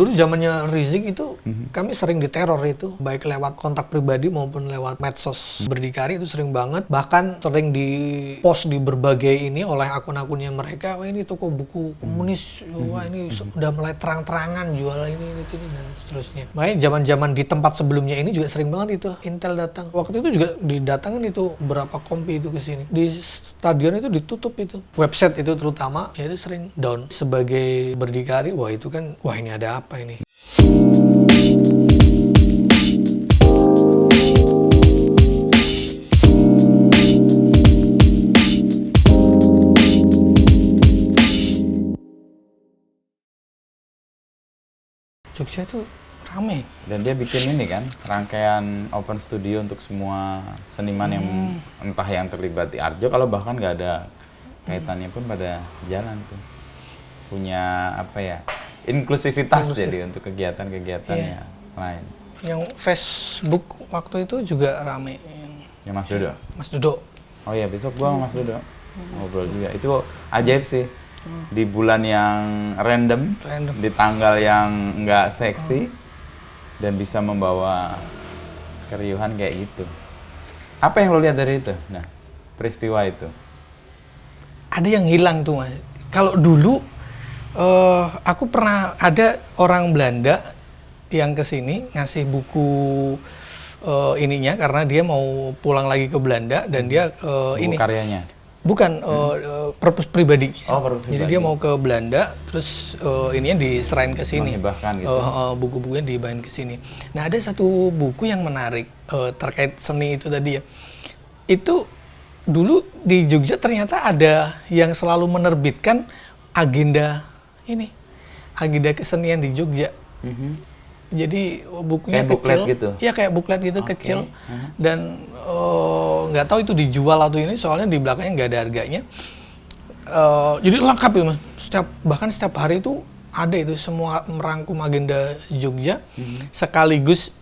dulu zamannya Rizik itu kami sering diteror itu, baik lewat kontak pribadi maupun lewat medsos. Berdikari itu sering banget, bahkan sering di-post di berbagai ini oleh akun-akunnya mereka, wah ini toko buku komunis, wah ini udah mulai terang-terangan jual ini dan seterusnya. Makanya zaman-zaman di tempat sebelumnya ini juga sering banget itu Intel datang. Waktu itu juga didatangin itu berapa kompi itu ke sini. Di stadion itu ditutup itu. Website itu terutama ya itu sering down. Sebagai berdikari, wah itu kan, wah ini ada apa ini? Jogja itu rame. Dan dia bikin ini kan, rangkaian open studio untuk semua seniman yang entah yang terlibat di Arjo, kalau bahkan nggak ada kaitannya pun pada jalan tuh. Punya apa ya, inklusivitas jadi untuk kegiatan-kegiatan yang lain. Yang Facebook waktu itu juga rame. Yang Mas Dodo? Mas Dodo. Oh iya, besok gua sama Mas Dodo ngobrol juga. Itu ajaib sih. Di bulan yang random, di tanggal yang nggak seksi, dan bisa membawa keriuhan kayak gitu. Apa yang lo lihat dari itu? Nah, peristiwa itu. Ada yang hilang tuh, Mas. Kalau dulu, aku pernah ada orang Belanda yang kesini ngasih buku ininya karena dia mau pulang lagi ke Belanda dan dia buku ini karyanya. Bukan perpus pribadi. Oh, perpus pribadi. Jadi dia mau ke Belanda, terus ininya diserahin ke sini. Menghibahkan gitu. Buku-bukunya dihibahin ke sini. Nah, ada satu buku yang menarik terkait seni itu tadi ya. Itu dulu di Jogja ternyata ada yang selalu menerbitkan agenda kesenian di Jogja. Jadi bukunya kayak kecil, gitu? Ya kayak buklet gitu kecil, dan nggak tahu itu dijual atau ini, soalnya di belakangnya nggak ada harganya. Jadi lengkap itu, Mas. Bahkan setiap hari itu ada itu semua merangkum agenda Jogja, sekaligus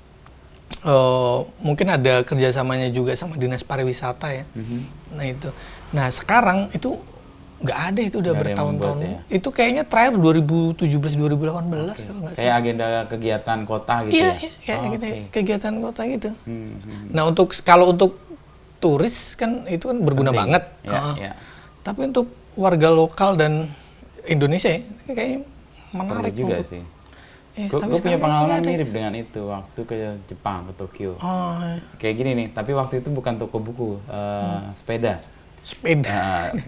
mungkin ada kerjasamanya juga sama Dinas Pariwisata ya. Nah sekarang itu nggak ada, itu udah bertahun-tahun. Ya? Itu kayaknya terakhir 2017-2018 kalau nggak salah. Kayak agenda kegiatan kota gitu iya, ya? Iya, kegiatan kota gitu. Nah kalau untuk turis kan itu kan berguna penting banget. Ya. Tapi untuk warga lokal dan Indonesia kayaknya menarik juga untuk. sih. Gue punya pengalaman mirip dengan itu waktu ke Jepang, ke Tokyo. Kayak gini nih, tapi waktu itu bukan toko buku, sepeda.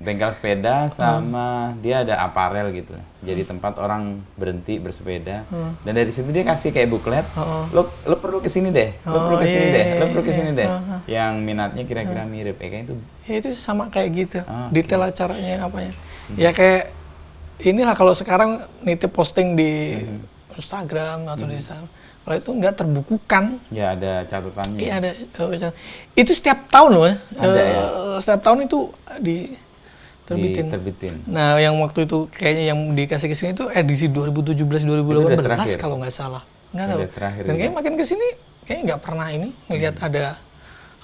Bengkel sepeda sama dia ada aparel gitu. Jadi tempat orang berhenti bersepeda. Dan dari situ dia kasih kayak buklet. Lo perlu kesini deh. Lo perlu kesini deh. Lo perlu kesini deh. Yang minatnya kira-kira mirip. Kayaknya itu. Ya, itu sama kayak gitu. Detail acaranya apanya. Ya kayak inilah kalau sekarang nitip posting di Instagram atau di sana. Kalau itu nggak terbukukan. Ya ada catatannya. Iya ada. Itu setiap tahun loh. Ada ya? Setiap tahun itu diterbitin. Nah yang waktu itu kayaknya yang dikasih ke sini itu edisi 2017-2018 kalau nggak salah. Nggak tahu. Dan kayaknya makin ke sini kayaknya nggak pernah ini ngelihat ada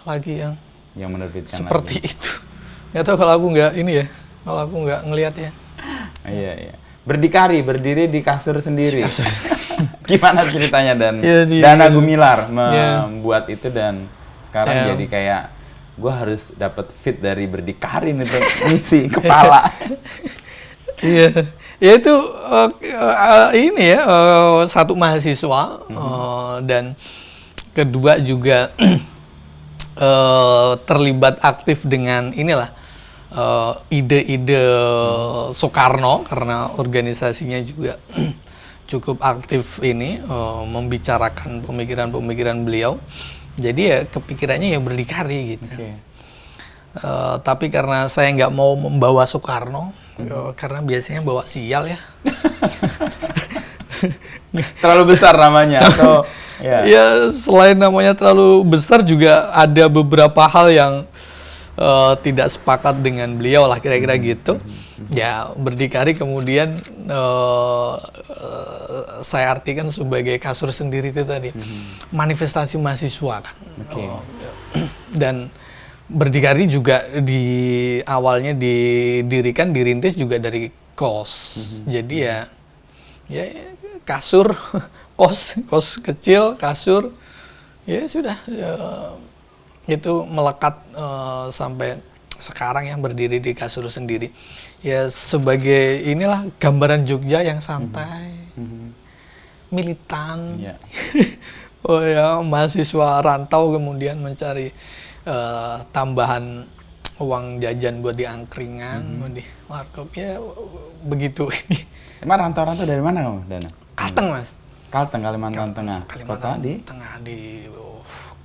lagi yang menerbitkan seperti lagi. itu. Nggak tahu kalau aku nggak ini ya. Kalau aku nggak ngelihat ya. Iya. Berdikari, berdiri di kasur sendiri. Gimana ceritanya dan Dana Gumilar membuat itu dan sekarang jadi kayak gue harus dapat fit dari berdikari nih untuk misi kepala. Iya, ya itu ini ya satu mahasiswa dan kedua juga terlibat aktif dengan inilah ide-ide Soekarno karena organisasinya juga cukup aktif ini membicarakan pemikiran-pemikiran beliau. Jadi ya kepikirannya ya berdikari gitu. Tapi karena saya nggak mau membawa Soekarno, karena biasanya bawa sial ya. Terlalu besar namanya atau ya selain namanya terlalu besar juga ada beberapa hal yang tidak sepakat dengan beliau lah kira-kira gitu. Ya berdikari kemudian saya artikan sebagai kasur sendiri itu tadi. Manifestasi mahasiswa kan. Dan berdikari juga awalnya dirintis juga dari KOS. Jadi ya Ya kasur, kos kecil, kasur, ya sudah. Itu melekat sampai sekarang ya, berdiri di kasur sendiri. Ya sebagai inilah gambaran Jogja yang santai, militan. Yeah. Oh ya, mahasiswa rantau kemudian mencari tambahan uang jajan buat di angkringan, buat di warkop, ya begitu. Emang rantau-rantau dari mana kamu, Dana? Kalteng, Mas. Kalteng, Kalimantan Tengah. Kalimantan Kota di? Tengah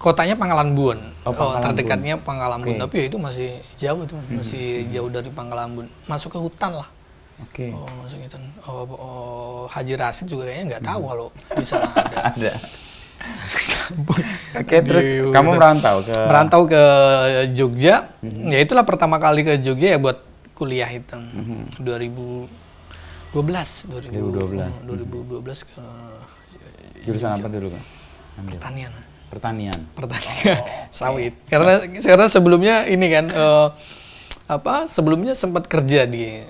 kotanya Pangkalanbun. Pangkalanbun. Terdekatnya Pangkalanbun, Okay. tapi ya itu masih jauh tuh, masih jauh dari Pangkalanbun. Masuk ke hutan lah. Oke. Masuk ke hutan. Haji Rasid juga kayaknya nggak tahu kalau di sana ada. Ada. Oke, terus kamu merantau ke Jogja. Ya itulah pertama kali ke Jogja ya buat kuliah itu. 2012 ke jurusan Jogja. apa dulu kan? Pertanian. Pertanian. Sawit. Karena sebelumnya ini kan sebelumnya sempat kerja di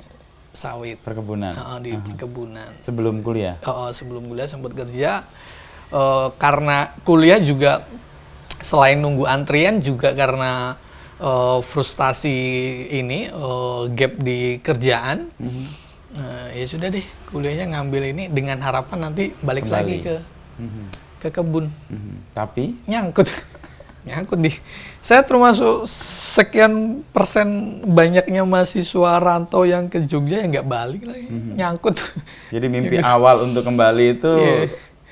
sawit. Perkebunan. Di perkebunan. Sebelum kuliah. Sebelum kuliah sempat kerja. Karena kuliah juga selain nunggu antrian juga karena frustasi ini gap di kerjaan. Ya sudah deh, kuliahnya ngambil ini dengan harapan nanti balik Kembali lagi ke kebun. Tapi Nyangkut di. Saya termasuk sekian persen banyaknya mahasiswa rantau yang ke Jogja yang nggak balik lagi, nyangkut. jadi mimpi awal untuk kembali itu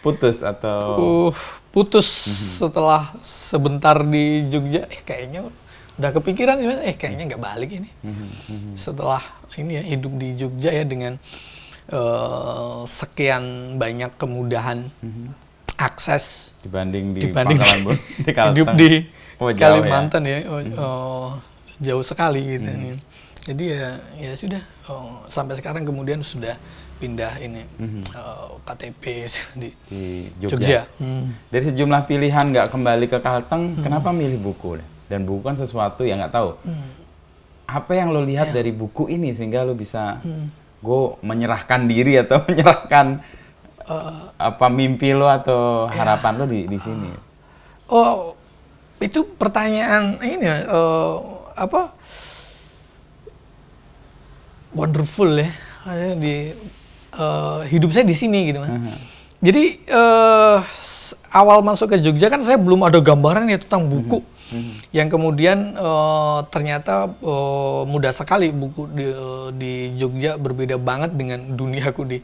putus atau putus setelah sebentar di Jogja. Kayaknya udah kepikiran sih, kayaknya nggak balik ini. Setelah ini ya hidup di Jogja ya dengan sekian banyak kemudahan akses dibanding Pangkalanbun, di hidup di Kalimantan ya. Jauh sekali gitu. Jadi ya sudah sampai sekarang kemudian sudah pindah ini KTP di Jogja. Dari sejumlah pilihan nggak kembali ke Kalteng, kenapa milih buku? Dan buku kan sesuatu yang nggak tahu. Apa yang lo lihat dari buku ini sehingga lo bisa gue menyerahkan diri atau menyerahkan apa mimpi lo atau harapan lo di sini? Itu pertanyaan ini wonderful ya di hidup saya di sini gitu, Mas. Jadi awal masuk ke Jogja kan saya belum ada gambaran ya tentang buku. Yang kemudian ternyata mudah sekali buku di Jogja berbeda banget dengan duniaku di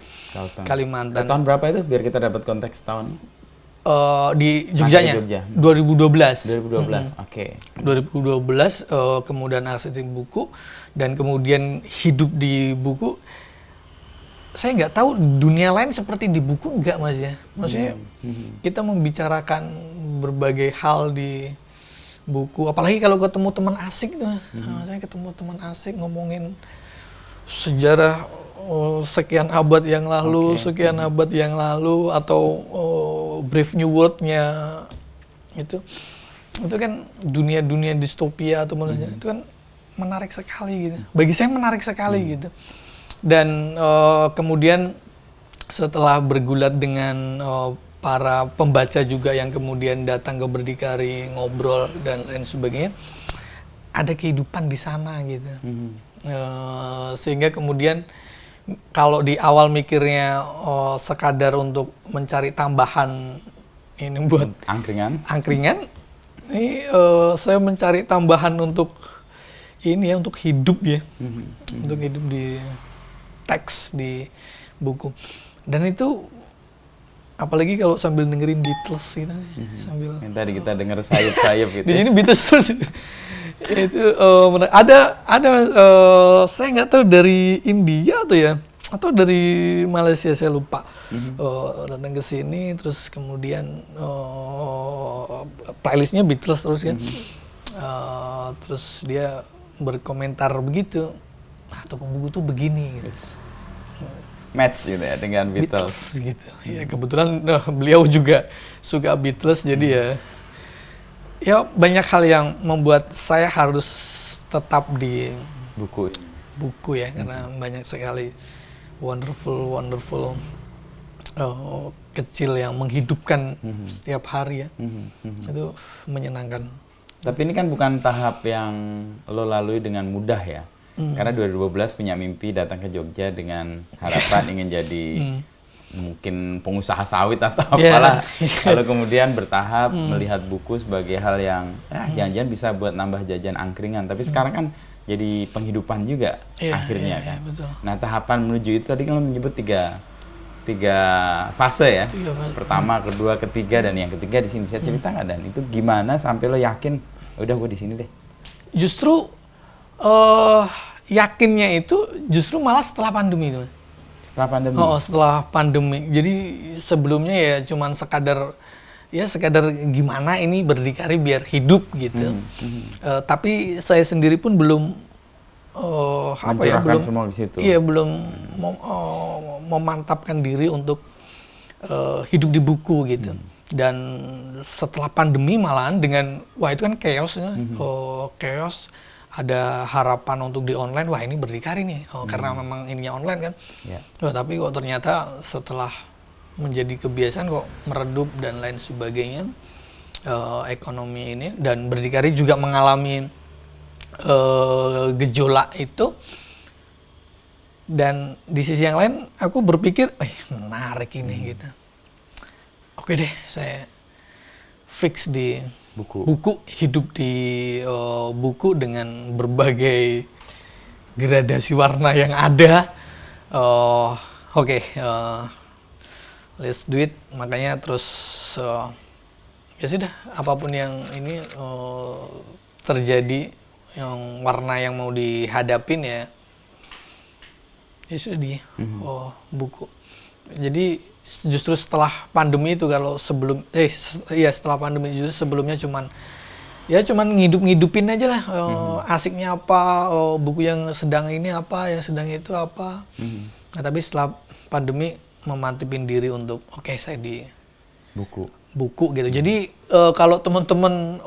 Kalimantan. Tahun berapa itu biar kita dapat konteks tahun? Di Jogjanya, Jogja. 2012. 2012, oke. 2012 kemudian akses di buku dan kemudian hidup di buku. Saya nggak tahu dunia lain seperti di buku nggak, Mas ya. Maksudnya kita membicarakan berbagai hal di buku, apalagi kalau ketemu teman asik tuh, Mas. Saya ketemu teman asik ngomongin sejarah sekian abad yang lalu, sekian abad yang lalu, atau Brave New World-nya itu kan dunia-dunia distopia atau manusia itu kan menarik sekali gitu. Bagi saya menarik sekali gitu. Dan kemudian setelah bergulat dengan para pembaca juga yang kemudian datang ke Berdikari, ngobrol dan lain sebagainya, ada kehidupan di sana gitu. Sehingga kemudian kalau di awal mikirnya sekadar untuk mencari tambahan ini buat angkringan, ini saya mencari tambahan untuk ini ya, untuk hidup ya, untuk hidup di teks di buku. Dan itu apalagi kalau sambil dengerin Beatles gitu, sambil yang tadi kita denger sayup-sayup gitu. Di sini Beatles terus itu ada saya nggak tahu dari India atau dari Malaysia, saya lupa. Datang ke sini terus kemudian playlistnya Beatles terus kan. Terus dia berkomentar begitu, toko buku tuh begini gitu. Match gitu ya dengan Beatles gitu. Ya kebetulan beliau juga suka Beatles, jadi ya banyak hal yang membuat saya harus tetap di buku ya, karena banyak sekali wonderful kecil yang menghidupkan setiap hari ya. Itu menyenangkan. Tapi ini kan bukan tahap yang lo lalui dengan mudah ya. Karena 2012 punya mimpi datang ke Jogja dengan harapan ingin jadi mungkin pengusaha sawit atau apalah. Lalu kemudian bertahap melihat buku sebagai hal yang jangan-jangan bisa buat nambah jajan angkringan. Tapi sekarang kan jadi penghidupan juga akhirnya kan. Betul. Nah, tahapan menuju itu tadi kan lo menyebut tiga fase ya. Pertama, kedua, ketiga, dan yang ketiga di sini. Bisa cerita nggak, Dan? Itu gimana sampai lo yakin udah gue di sini deh? Justru yakinnya itu justru malah setelah pandemi itu. Setelah pandemi? Setelah pandemi. Jadi sebelumnya ya cuman sekadar gimana ini berdikari biar hidup gitu. Tapi saya sendiri pun belum belum semua di situ. Iya, belum memantapkan diri untuk hidup di buku gitu. Dan setelah pandemi malahan dengan itu kan chaos ya. Chaos, ada harapan untuk di online, wah ini berdikari nih. Karena memang ininya online kan. Tapi kok ternyata setelah menjadi kebiasaan kok meredup dan lain sebagainya, ekonomi ini, dan berdikari juga mengalami gejolak itu. Dan di sisi yang lain aku berpikir menarik ini gitu. Oke deh, saya fix di buku, hidup di buku dengan berbagai gradasi warna yang ada. Let's do it. Makanya terus ya sudah, apapun yang ini terjadi, yang warna yang mau dihadapin ya sudah di buku. Jadi justru setelah pandemi itu, kalau setelah pandemi justru sebelumnya cuman ngidup-ngidupin aja lah, asiknya apa, buku yang sedang ini apa, yang sedang itu apa. Nah, tapi setelah pandemi memantipin diri untuk saya di buku gitu. Jadi kalau teman-teman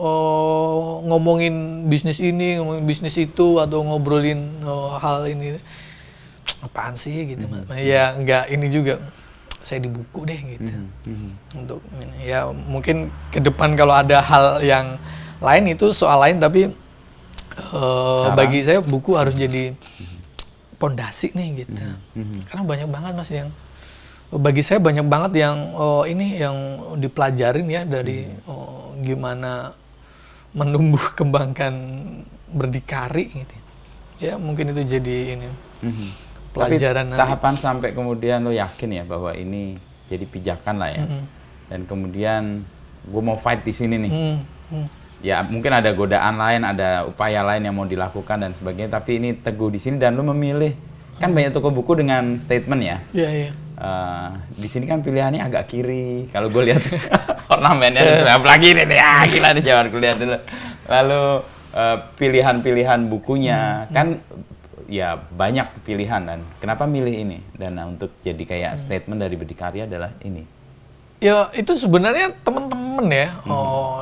ngomongin bisnis ini, ngomongin bisnis itu, atau ngobrolin hal ini, apaan sih gitu, ya enggak, ini juga saya di buku deh gitu. Untuk ya mungkin ke depan kalau ada hal yang lain itu soal lain, tapi bagi saya buku harus jadi pondasi nih gitu. Karena banyak banget Mas yang bagi saya banyak banget yang yang dipelajarin ya dari gimana menumbuh kembangkan berdikari gitu. Ya mungkin itu jadi ini pelajaran. Tapi tahapan nanti sampai kemudian lo yakin ya bahwa ini jadi pijakan lah ya. Dan kemudian gue mau fight di sini nih. Ya mungkin ada godaan lain, ada upaya lain yang mau dilakukan dan sebagainya, tapi ini teguh di sini dan lo memilih. Kan banyak toko buku dengan statement ya. Iya. Di sini kan pilihannya agak kiri. Kalau gue lihat ornamennya sebelah kiri nih, gila nih, jangan gue lihat dulu. Lalu pilihan-pilihan bukunya kan ya banyak pilihan, dan kenapa milih ini? Dan untuk jadi kayak statement dari Berdikari adalah ini. Ya itu sebenarnya teman-teman ya,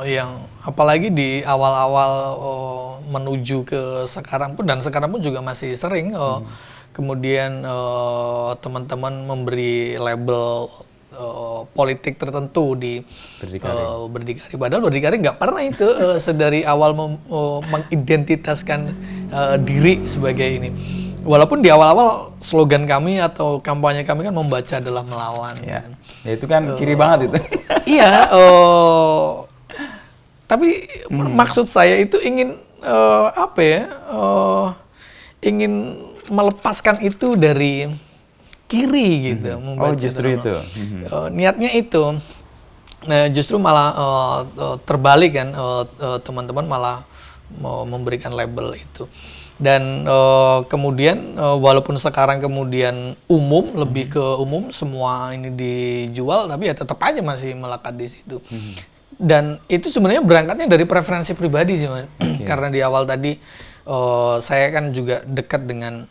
yang apalagi di awal-awal menuju ke sekarang pun, dan sekarang pun juga masih sering kemudian teman-teman memberi label politik tertentu di Berdikari. Padahal Berdikari nggak pernah itu sedari awal mengidentitaskan diri sebagai ini. Walaupun di awal-awal slogan kami atau kampanye kami kan membaca adalah melawan. Ya itu kan kiri banget itu. Iya, tapi maksud saya itu ingin ingin melepaskan itu dari kiri gitu. Justru itu. Niatnya itu. Nah, justru malah terbalik kan, teman-teman malah memberikan label itu. Dan kemudian walaupun sekarang kemudian umum, lebih ke umum, semua ini dijual, tapi ya tetap aja masih melekat di situ. Dan itu sebenarnya berangkatnya dari preferensi pribadi sih, Mas. Karena di awal tadi saya kan juga dekat dengan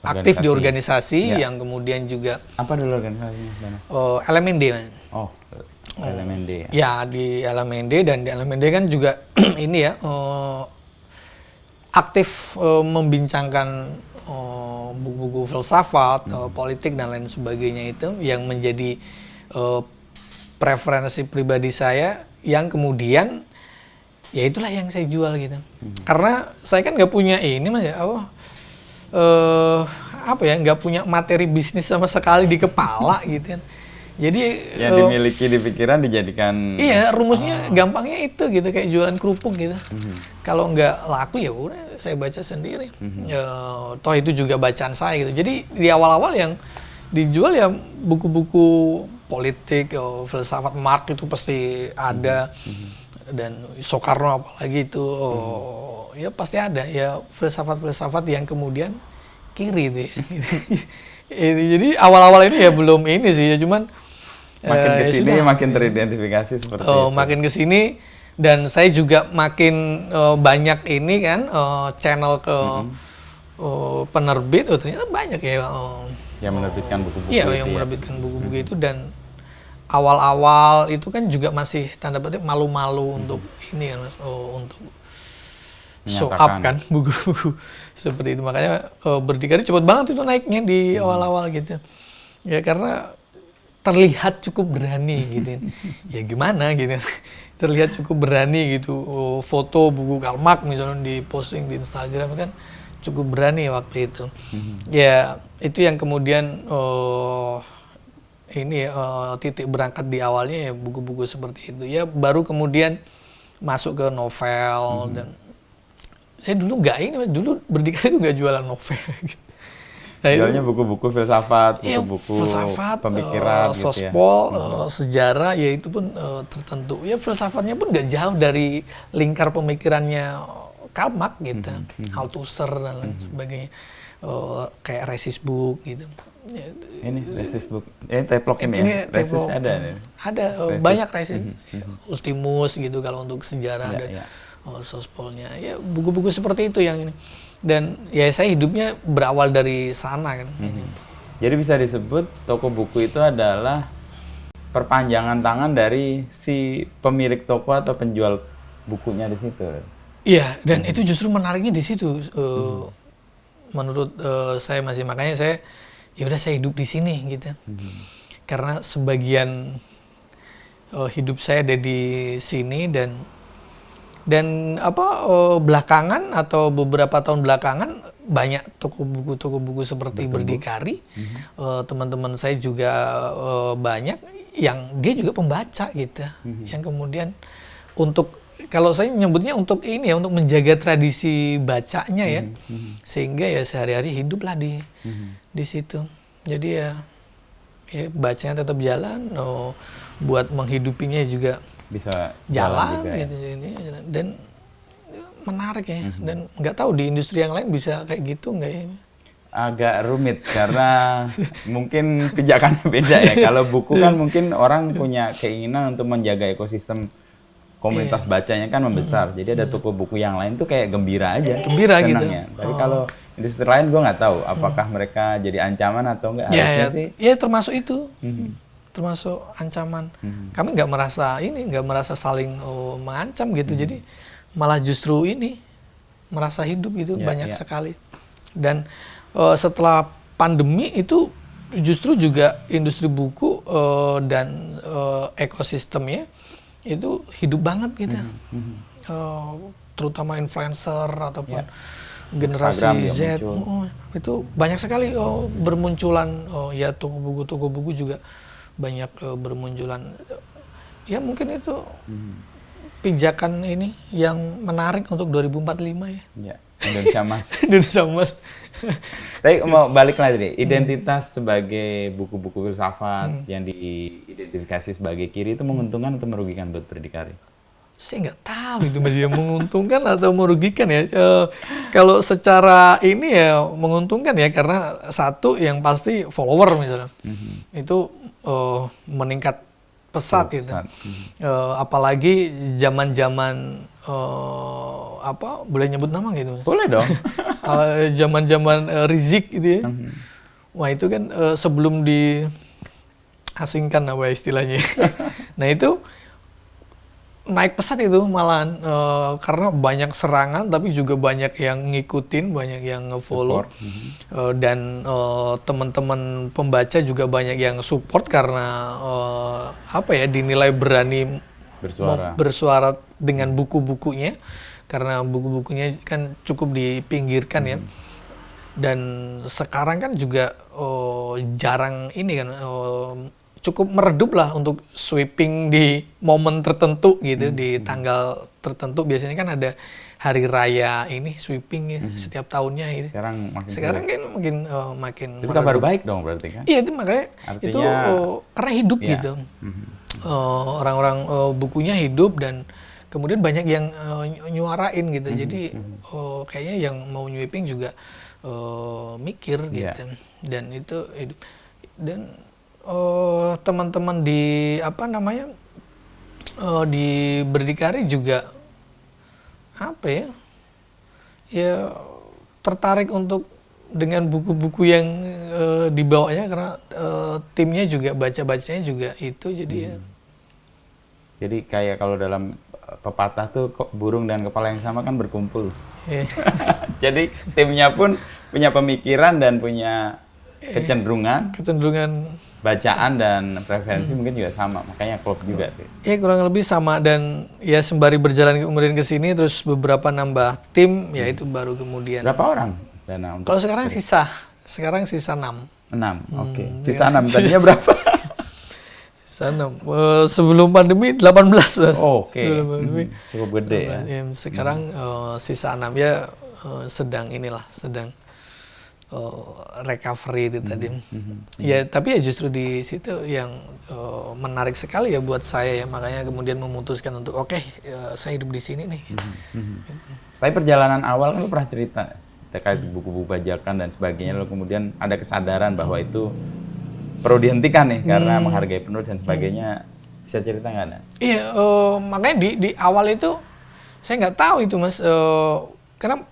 aktif di organisasi yang kemudian juga apa dulu organisasinya? LMND, Mas. LMND. Ya di LMND, dan di LMND kan juga ini ya aktif membincangkan buku-buku filsafat, politik dan lain sebagainya itu yang menjadi preferensi pribadi saya yang kemudian ya itulah yang saya jual gitu. Karena saya kan nggak punya ini Mas ya, nggak punya materi bisnis sama sekali di kepala gitu kan. Jadi yang dimiliki di pikiran dijadikan. Iya, rumusnya gampangnya itu gitu, kayak jualan kerupuk gitu. Kalau nggak laku ya udah saya baca sendiri. Toh itu juga bacaan saya gitu. Jadi di awal-awal yang dijual ya buku-buku politik, filsafat Marx itu pasti ada. Dan Soekarno apalagi itu ya pasti ada ya, filsafat-filsafat yang kemudian kiri itu ya. Jadi awal-awal ini ya belum ini sih ya, cuman makin kesini makin teridentifikasi seperti itu. Makin kesini dan saya juga makin banyak ini kan channel ke penerbit, ternyata banyak ya yang menerbitkan buku-buku. Iya, yang menerbitkan buku-buku itu. Dan awal-awal itu kan juga masih tanda petik malu-malu untuk ini kan, untuk show up kan buku-buku seperti itu. Makanya Berdikari cepat banget itu naiknya di awal-awal gitu. Ya karena terlihat cukup berani gitu. Ya gimana gitu. Terlihat cukup berani gitu. Foto buku Karl Marx misalnya di posting di Instagram kan cukup berani waktu itu. Ya itu yang kemudian titik berangkat di awalnya ya buku-buku seperti itu. Ya baru kemudian masuk ke novel dan saya dulu dulu Berdikari itu nggak jualan novel gitu. Nah, jualnya buku-buku filsafat, buku-buku pemikiran sospol, gitu ya. Sejarah ya itu pun tertentu. Ya filsafatnya pun nggak jauh dari lingkar pemikirannya Karl Marx gitu. Althusser dan lain sebagainya. Kayak Resist Book gitu. Ini Resist Book. Teplok ini ya? Resist ada nih. Ada banyak Resist. Ultimus gitu kalau untuk sejarah dan sospolnya. Ya buku-buku seperti itu yang ini. Dan ya saya hidupnya berawal dari sana kan. Jadi bisa disebut toko buku itu adalah perpanjangan tangan dari si pemilik toko atau penjual bukunya di situ. Iya, dan itu justru menariknya di situ. Menurut saya makanya saya ya udah saya hidup di sini gitu. Karena sebagian hidup saya ada di sini dan belakangan atau beberapa tahun belakangan banyak toko buku seperti Berdikari. Teman-teman saya juga banyak yang dia juga pembaca gitu. Yang kemudian untuk kalau saya nyebutnya untuk ini ya, untuk menjaga tradisi bacanya ya. Sehingga ya sehari-hari hiduplah di situ. Jadi ya bacanya tetap jalan, buat menghidupinya juga bisa jalan juga, gitu ya. Dan menarik ya. Dan nggak tahu di industri yang lain bisa kayak gitu nggak ya? Agak rumit karena mungkin pijakannya beda ya. Kalau buku kan mungkin orang punya keinginan untuk menjaga ekosistem komunitas bacanya kan membesar. Jadi ada toko buku yang lain tuh kayak gembira aja. Gembira gitu. Tapi kalau industri lain gue nggak tahu apakah mereka jadi ancaman atau enggak. Harusnya sih. Ya termasuk itu. Termasuk ancaman. Kami nggak merasa saling mengancam gitu. Jadi malah justru ini merasa hidup gitu banyak sekali. Dan setelah pandemi itu justru juga industri buku dan ekosistemnya itu hidup banget gitu. Terutama influencer ataupun generasi Z itu banyak sekali bermunculan ya toko buku juga banyak bermunculan. Ya mungkin itu pijakan ini yang menarik untuk 2045 ya. Ya, Indonesia Mas. Indonesia Mas. Tapi mau balik lagi nih, identitas sebagai buku-buku filsafat yang diidentifikasi sebagai kiri itu menguntungkan atau merugikan buat Berdikari? Saya nggak tahu itu masih menguntungkan atau merugikan ya. Kalau secara ini ya menguntungkan ya, karena satu yang pasti follower misalnya itu meningkat pesat gitu. Apalagi zaman-zaman boleh nyebut nama gitu? Boleh dong. Zaman-zaman Rizik gitu ya. Wah itu kan sebelum diasingkan apa istilahnya. Nah itu naik pesat itu malahan karena banyak serangan tapi juga banyak yang ngikutin, banyak yang nge-follow. Dan teman-teman pembaca juga banyak yang support karena dinilai berani bersuara dengan buku-bukunya, karena buku-bukunya kan cukup dipinggirkan ya. Dan sekarang kan juga jarang ini kan, cukup meredup lah untuk sweeping di momen tertentu gitu, di tanggal tertentu. Biasanya kan ada hari raya ini sweeping ya, setiap tahunnya gitu. Sekarang kan makin itu kabar baik dong berarti kan? Iya, itu makanya artinya, itu karena hidup gitu. Orang-orang bukunya hidup dan kemudian banyak yang nyuarain gitu. Jadi kayaknya yang mau sweeping juga mikir gitu. Dan itu hidup. Dan teman-teman di di Berdikari juga ya tertarik untuk dengan buku-buku yang dibawanya karena timnya juga baca-bacanya juga itu, jadi jadi kayak kalau dalam pepatah tuh burung dan kepala yang sama kan berkumpul. Jadi timnya pun punya pemikiran dan punya kecenderungan bacaan dan preferensi mungkin juga sama, makanya klub juga sih. Ya kurang lebih sama, dan ya sembari berjalan kemudian ke sini terus beberapa nambah tim, ya itu baru kemudian. Berapa orang Dana? Kalau sekarang sisa 6. 6, oke. Sisa 6, tadinya berapa? Sisa 6. Sebelum pandemi 18 Mas. Oke. Cukup gede ya. Sekarang sisa 6 ya, sedang recovery itu tadi. Ya tapi ya justru di situ yang menarik sekali ya buat saya ya, makanya kemudian memutuskan untuk saya hidup di sini nih. Tapi perjalanan awal kan lu pernah cerita terkait buku-buku bajakan dan sebagainya, lalu kemudian ada kesadaran bahwa itu perlu dihentikan nih karena menghargai penulis dan sebagainya. Bisa cerita nggak Ada? Iya, makanya di awal itu saya nggak tahu itu Mas, karena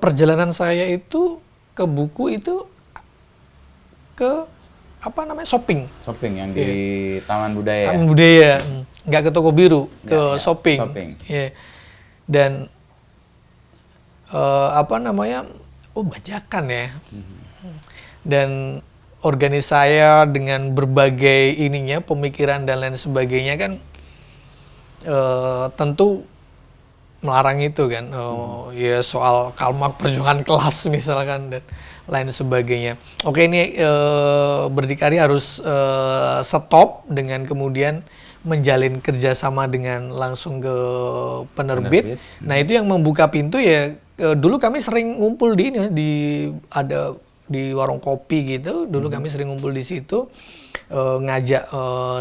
perjalanan saya itu ke buku itu ke shopping yang di Taman Budaya. Taman Budaya, nggak ke toko biru, ke shopping. Yeah. Dan bajakan ya. Dan organisasi saya dengan berbagai pemikiran dan lain sebagainya kan tentu melarang itu kan, ya soal Karl Marx, perjuangan kelas misalkan dan lain sebagainya. Oke, ini Berdikari harus stop dengan kemudian menjalin kerjasama dengan langsung ke penerbit. Nah itu yang membuka pintu ya. Dulu kami sering ngumpul di warung kopi gitu. Dulu kami sering ngumpul di situ. Ngajak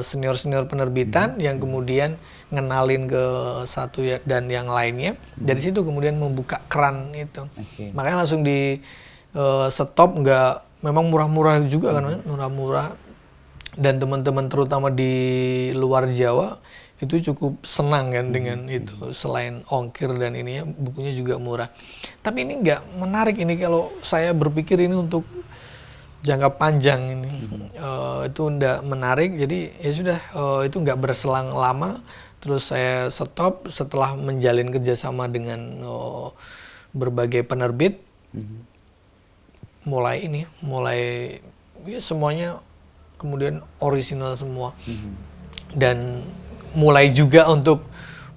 senior-senior penerbitan yang kemudian ngenalin ke satu dan yang lainnya. Dari situ kemudian membuka keran itu. Makanya langsung di stop, memang murah-murah juga kan, murah-murah. Dan teman-teman terutama di luar Jawa itu cukup senang kan dengan itu. Selain ongkir dan ininya, bukunya juga murah. Tapi ini nggak menarik ini kalau saya berpikir ini untuk jangka panjang ini. Itu nggak menarik, jadi ya sudah, itu nggak berselang lama. Terus saya stop setelah menjalin kerjasama dengan berbagai penerbit. Mulai ya semuanya kemudian orisinal semua. Dan mulai juga untuk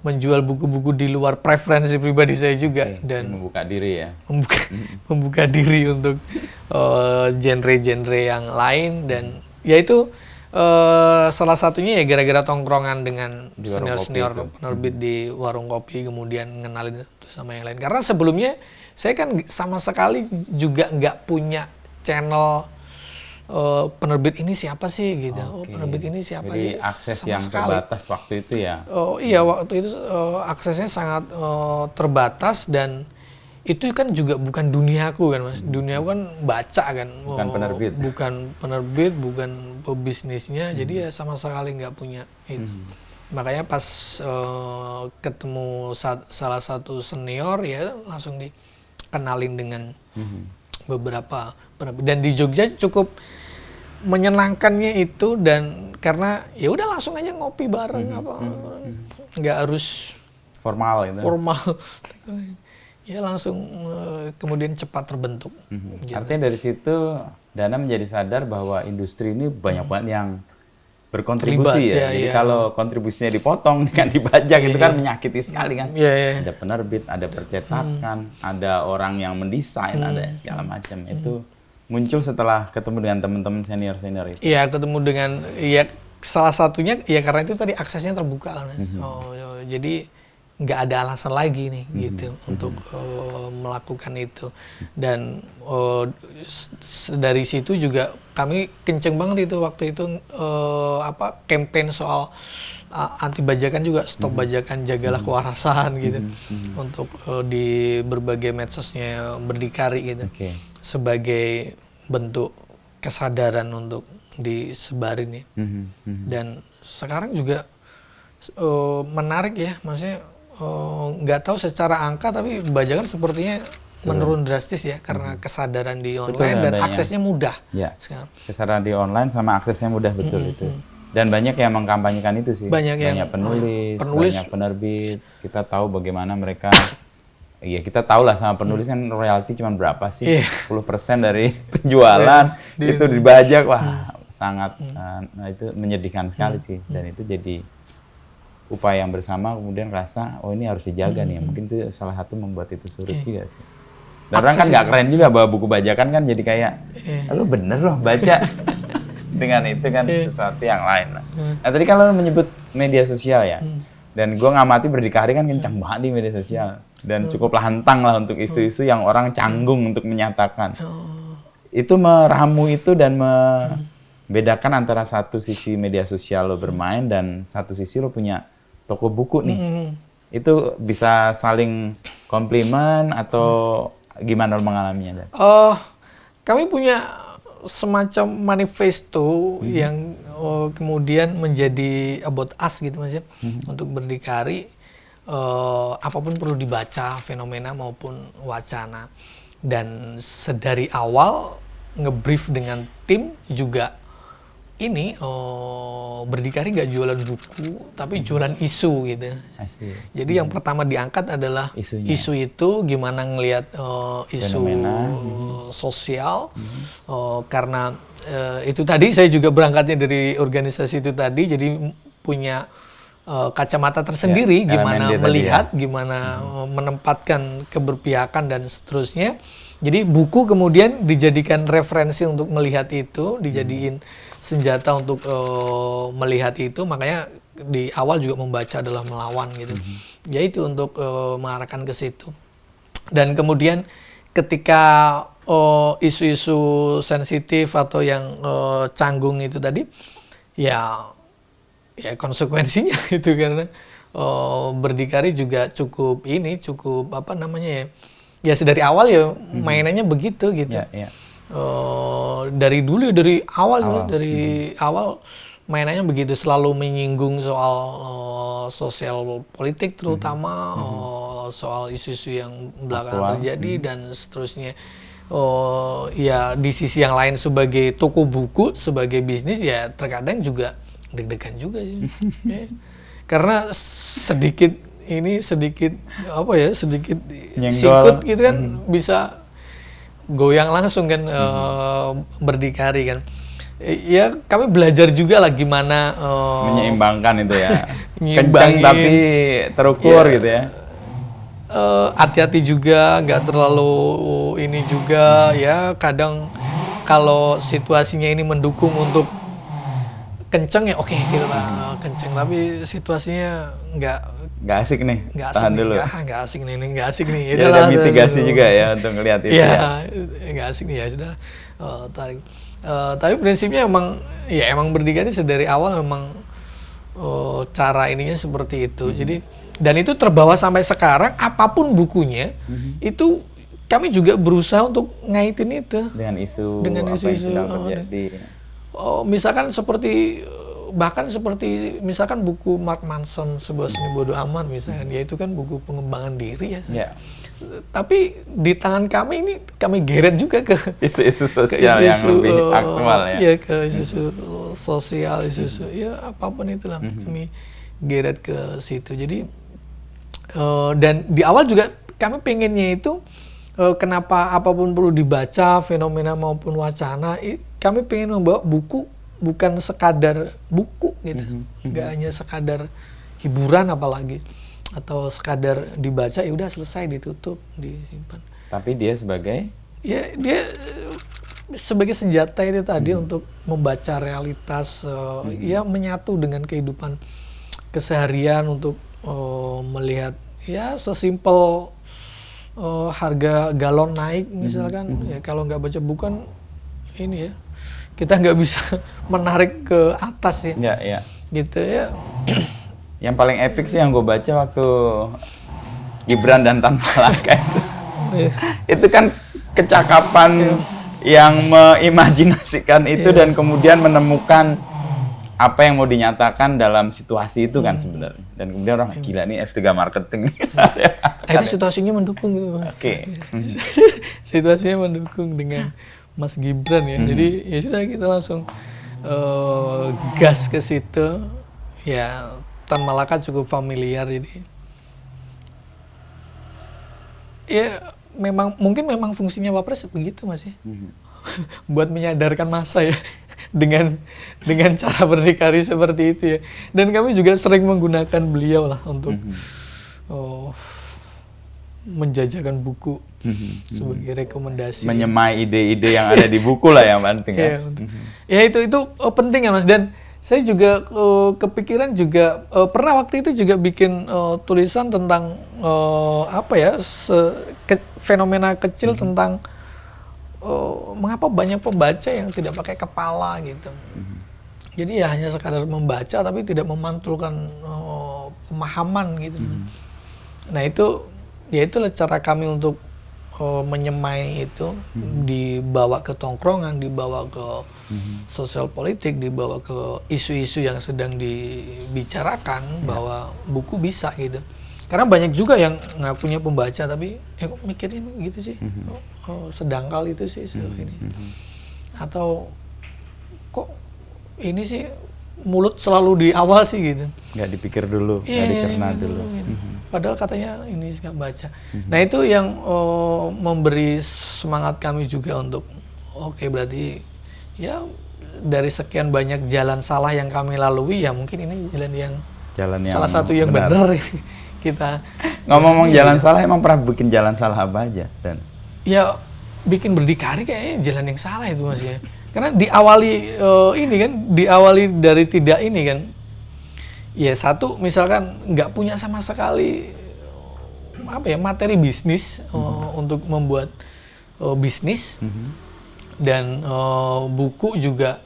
menjual buku-buku di luar preferensi pribadi saya juga. Dan membuka diri ya. Membuka diri untuk genre-genre yang lain, dan yaitu salah satunya ya gara-gara tongkrongan dengan senior-senior penerbit di warung kopi, kemudian ngenalin sama yang lain. Karena sebelumnya saya kan sama sekali juga nggak punya channel penerbit ini siapa sih gitu. Penerbit ini siapa sih? Jadi akses sama yang sekali terbatas waktu itu ya. Iya, waktu itu aksesnya sangat terbatas, dan itu kan juga bukan duniaku kan Mas. Duniaku kan baca kan. Bukan penerbit. Bukan pebisnisnya. Jadi ya sama sekali nggak punya itu. Makanya pas ketemu salah satu senior ya langsung dikenalin dengan beberapa penerbit. Dan di Jogja cukup menyenangkannya itu, dan karena ya udah langsung aja ngopi bareng nggak harus formal gitu. Ya langsung kemudian cepat terbentuk. Gitu. Artinya dari situ Dana menjadi sadar bahwa industri ini banyak banget yang berkontribusi ya. Jadi kalau kontribusinya dipotong dengan dibajak itu kan menyakiti sekali kan. Ada penerbit, ada percetakan, ada orang yang mendesain, ada segala macam. Itu muncul setelah ketemu dengan teman-teman senior-senior itu. Iya, ketemu dengan salah satunya ya karena itu tadi aksesnya terbuka kan. Jadi nggak ada alasan lagi nih gitu untuk melakukan itu. Dan dari situ juga kami kenceng banget itu waktu itu campaign soal anti bajakan juga, stop bajakan, jagalah kewarasan gitu. Untuk di berbagai medsosnya Berdikari gitu. Sebagai bentuk kesadaran untuk disebarin ya. Dan sekarang juga menarik ya, maksudnya nggak tahu secara angka tapi bajakan sepertinya menurun drastis ya karena kesadaran di online dan aksesnya mudah. Sekarang. Kesadaran di online sama aksesnya mudah betul itu. Dan banyak yang mengkampanyekan itu sih. Banyak penulis, banyak penerbit. Kita tahu bagaimana mereka. Iya kita tahu lah sama penulis kan royalti cuma berapa sih? 10% dari penjualan itu dibajak, wah sangat itu menyedihkan sekali sih. Dan itu jadi upaya yang bersama kemudian rasa oh ini harus dijaga nih, mungkin itu salah satu membuat itu surut juga sih. Dan orang kan nggak keren juga bawa buku bajakan kan jadi kayak lu bener loh baca dengan itu kan sesuatu yang lain lah. Nah tadi kan lo menyebut media sosial ya, dan gue ngamati Berdikari kan kencang banget di media sosial dan cukup lantang lah untuk isu-isu yang orang canggung untuk menyatakan. Itu meramu itu dan membedakan antara satu sisi media sosial lo bermain dan satu sisi lo punya toko buku nih. Itu bisa saling komplimen atau gimana lo mengalaminya? Kami punya semacam manifesto yang kemudian menjadi about us gitu Mas ya. Untuk Berdikari apapun perlu dibaca, fenomena maupun wacana. Dan sedari awal ngebrief dengan tim juga ini Berdikari nggak jualan buku, tapi jualan isu gitu. Jadi yang pertama diangkat adalah isu itu, gimana ngelihat isu sosial. Karena itu tadi saya juga berangkatnya dari organisasi itu tadi, jadi punya kacamata tersendiri, gimana melihat, gimana menempatkan keberpihakan dan seterusnya. Jadi buku kemudian dijadikan referensi untuk melihat itu, dijadiin senjata untuk melihat itu, makanya di awal juga membaca adalah melawan gitu. Ya itu untuk mengarahkan ke situ. Dan kemudian ketika isu-isu sensitif atau yang canggung itu tadi, ya konsekuensinya itu karena Berdikari juga cukup apa namanya ya sedari awal ya mainannya begitu gitu. Dari dulu dari awal mainannya begitu, selalu menyinggung soal sosial politik terutama, soal isu-isu yang belakangan terjadi dan seterusnya. Ya di sisi yang lain sebagai toko buku, sebagai bisnis ya terkadang juga deg-degan juga sih. Karena sedikit sikut gitu kan bisa goyang langsung kan. Berdikari kan. Ya kami belajar juga lah gimana menyeimbangkan itu ya. Kencang tapi terukur gitu ya. Hati-hati juga, nggak terlalu ini juga ya. Kadang kalau situasinya ini mendukung untuk kenceng ya oke gitu lah, kenceng, tapi situasinya nggak asik nih, tahan dulu. Nggak asik nih. Ya ada mitigasi juga ya untuk ngelihat itu ya. Nggak asik nih ya sudah, tarik. Tapi prinsipnya emang Berdikari sedari awal memang cara ininya seperti itu. Jadi dan itu terbawa sampai sekarang, apapun bukunya itu kami juga berusaha untuk ngaitin itu dengan isu yang sedang terjadi. Misalkan seperti bahkan seperti misalkan buku Mark Manson Sebuah Seni Bodoh Amat misalkan, ya itu kan buku pengembangan diri ya. Yeah. Tapi di tangan kami ini kami geret juga ke isu-isu sosial yang lebih aktual ya. Iya, ke isu-isu sosial, isu-isu ya apapun itulah kami geret ke situ. Jadi dan di awal juga kami pengennya itu kenapa apapun perlu dibaca, fenomena maupun wacana, kami pengen membawa buku bukan sekadar buku gitu, nggak hanya sekadar hiburan apalagi, atau sekadar dibaca ya udah selesai, ditutup, disimpan. Tapi dia sebagai? Ya dia sebagai senjata itu tadi untuk membaca realitas, ya menyatu dengan kehidupan keseharian, untuk melihat ya sesimpel harga galon naik misalkan, ya kalau nggak baca buku kan ini ya, kita nggak bisa menarik ke atas ya. Ya. Gitu ya. Yang paling epic sih yang gue baca waktu Gibran dan Tan Malaka itu. Itu kan kecakapan yang mengimajinasikan itu dan kemudian menemukan apa yang mau dinyatakan dalam situasi itu kan sebenarnya. Dan kemudian orang gila nih S3 marketing. Itu situasinya mendukung gitu. Oke. Situasinya mendukung dengan Mas Gibran ya. Jadi ya sudah kita langsung gas ke situ. Ya Tan Malaka cukup familiar, jadi ya mungkin memang fungsinya Wapres begitu Mas ya. Buat menyadarkan massa ya dengan cara berdikari seperti itu ya. Dan kami juga sering menggunakan beliau lah untuk menjajakan buku sebagai rekomendasi. Menyemai ide-ide yang ada di buku lah yang penting ya. Ya itu penting ya Mas. Dan saya juga kepikiran juga pernah waktu itu juga bikin tulisan tentang fenomena kecil tentang mengapa banyak pembaca yang tidak pakai kepala gitu. Jadi ya hanya sekadar membaca tapi tidak memantulkan pemahaman gitu. Nah itulah cara kami untuk menyemai itu, dibawa ke tongkrongan, dibawa ke sosial politik, dibawa ke isu-isu yang sedang dibicarakan, bahwa buku bisa gitu. Karena banyak juga yang ngakunya pembaca tapi kok mikirnya gitu sih, sedangkal itu sih ini. Atau kok ini sih mulut selalu di awal sih gitu. Nggak dipikir dulu, nggak dicerna dulu. Padahal katanya ini nggak baca. Nah itu yang memberi semangat kami juga untuk berarti ya dari sekian banyak jalan salah yang kami lalui, ya mungkin ini jalan yang salah satu yang benar kita. Ngomong-ngomong jalan salah, emang pernah bikin jalan salah apa aja? Dan ya bikin berdikari kayaknya jalan yang salah itu Mas ya. Karena diawali dari tidak ini kan. Ya satu, misalkan nggak punya sama sekali materi bisnis untuk membuat bisnis, dan buku juga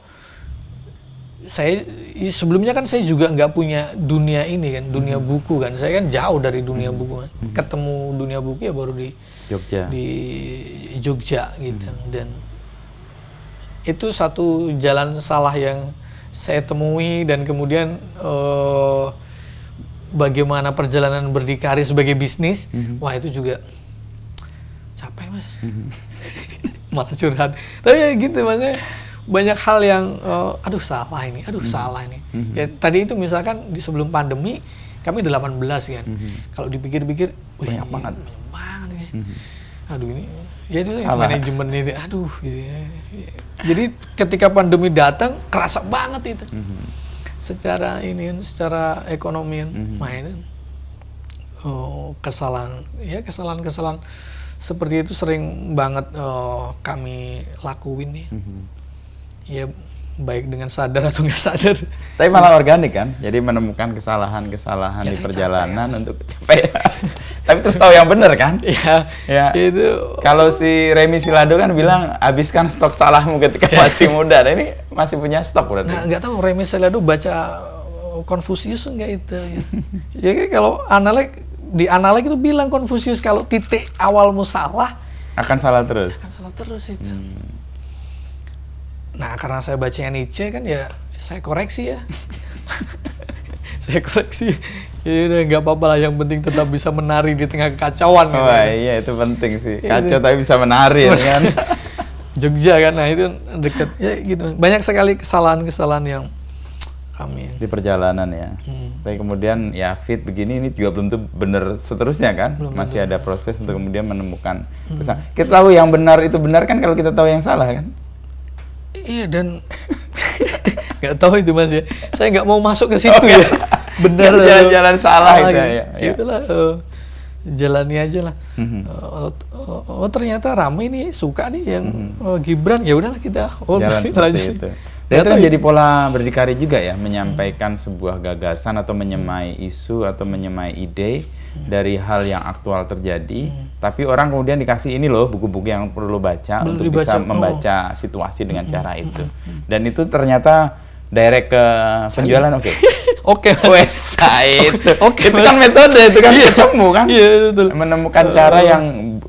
saya sebelumnya kan saya juga nggak punya dunia ini kan, dunia buku kan, saya kan jauh dari dunia buku kan. Ketemu dunia buku ya baru di Jogja gitu. Dan itu satu jalan salah yang saya temui, dan kemudian bagaimana perjalanan berdikari sebagai bisnis, wah itu juga capek Mas. Malah curhat. Tapi ya gitu Mas, banyak hal yang salah ini. Ya tadi itu misalkan di sebelum pandemi kami 18 kan. Kalau dipikir-pikir banyak banget ya. Ini ya itu manajemen itu gitu ya. Jadi ketika pandemi datang kerasa banget itu. Secara ekonomi. Nah itu kesalahan seperti itu sering banget kami lakuin ya. Ya baik dengan sadar atau nggak sadar. Tapi malah organik kan, jadi menemukan kesalahan-kesalahan di perjalanan untuk capek. Tapi terus tahu yang benar kan? Ya. Itu. Kalau si Remi Silado kan bilang habiskan stok salahmu ketika masih muda. Nah, ini masih punya stok berarti. Nah nggak tahu Remi Silado baca Konfusius nggak itu? Ya kalau di analek itu bilang Konfusius kalau titik awalmu salah akan salah terus. Akan salah terus itu. Nah, karena saya bacanya Nietzsche kan ya saya koreksi ya. Saya koreksi, ya udah nggak apa-apa lah, yang penting tetap bisa menari di tengah kekacauan gitu. Wah iya itu penting sih, kacau tapi bisa menari ya kan. Jogja kan, nah itu deket ya gitu. Banyak sekali kesalahan-kesalahan yang kami di perjalanan ya. Tapi kemudian ya fit begini ini juga belum tentu benar seterusnya kan. Masih ada proses untuk kemudian menemukan kesalahan. Kita tahu yang benar itu benar kan kalau kita tahu yang salah kan. Iya, dan nggak tahu itu Mas ya. Saya nggak mau masuk ke situ ya. Benar jalan-jalan salah itu gitu. ya. Itulah jalani aja lah. Oh ternyata rame nih, suka nih yang Gibran, ya udahlah kita jalan lanjut. itu. Dan itu menjadi pola berdikari juga ya, menyampaikan sebuah gagasan atau menyemai isu atau menyemai ide dari hal yang aktual terjadi, tapi orang kemudian dikasih ini loh buku-buku yang perlu baca untuk bisa membaca situasi dengan cara itu. Dan itu ternyata direct ke penjualan oke. Oke, website. Oke, itu kan metode, itu kan ketemu kan. Iya, betul. Menemukan cara yang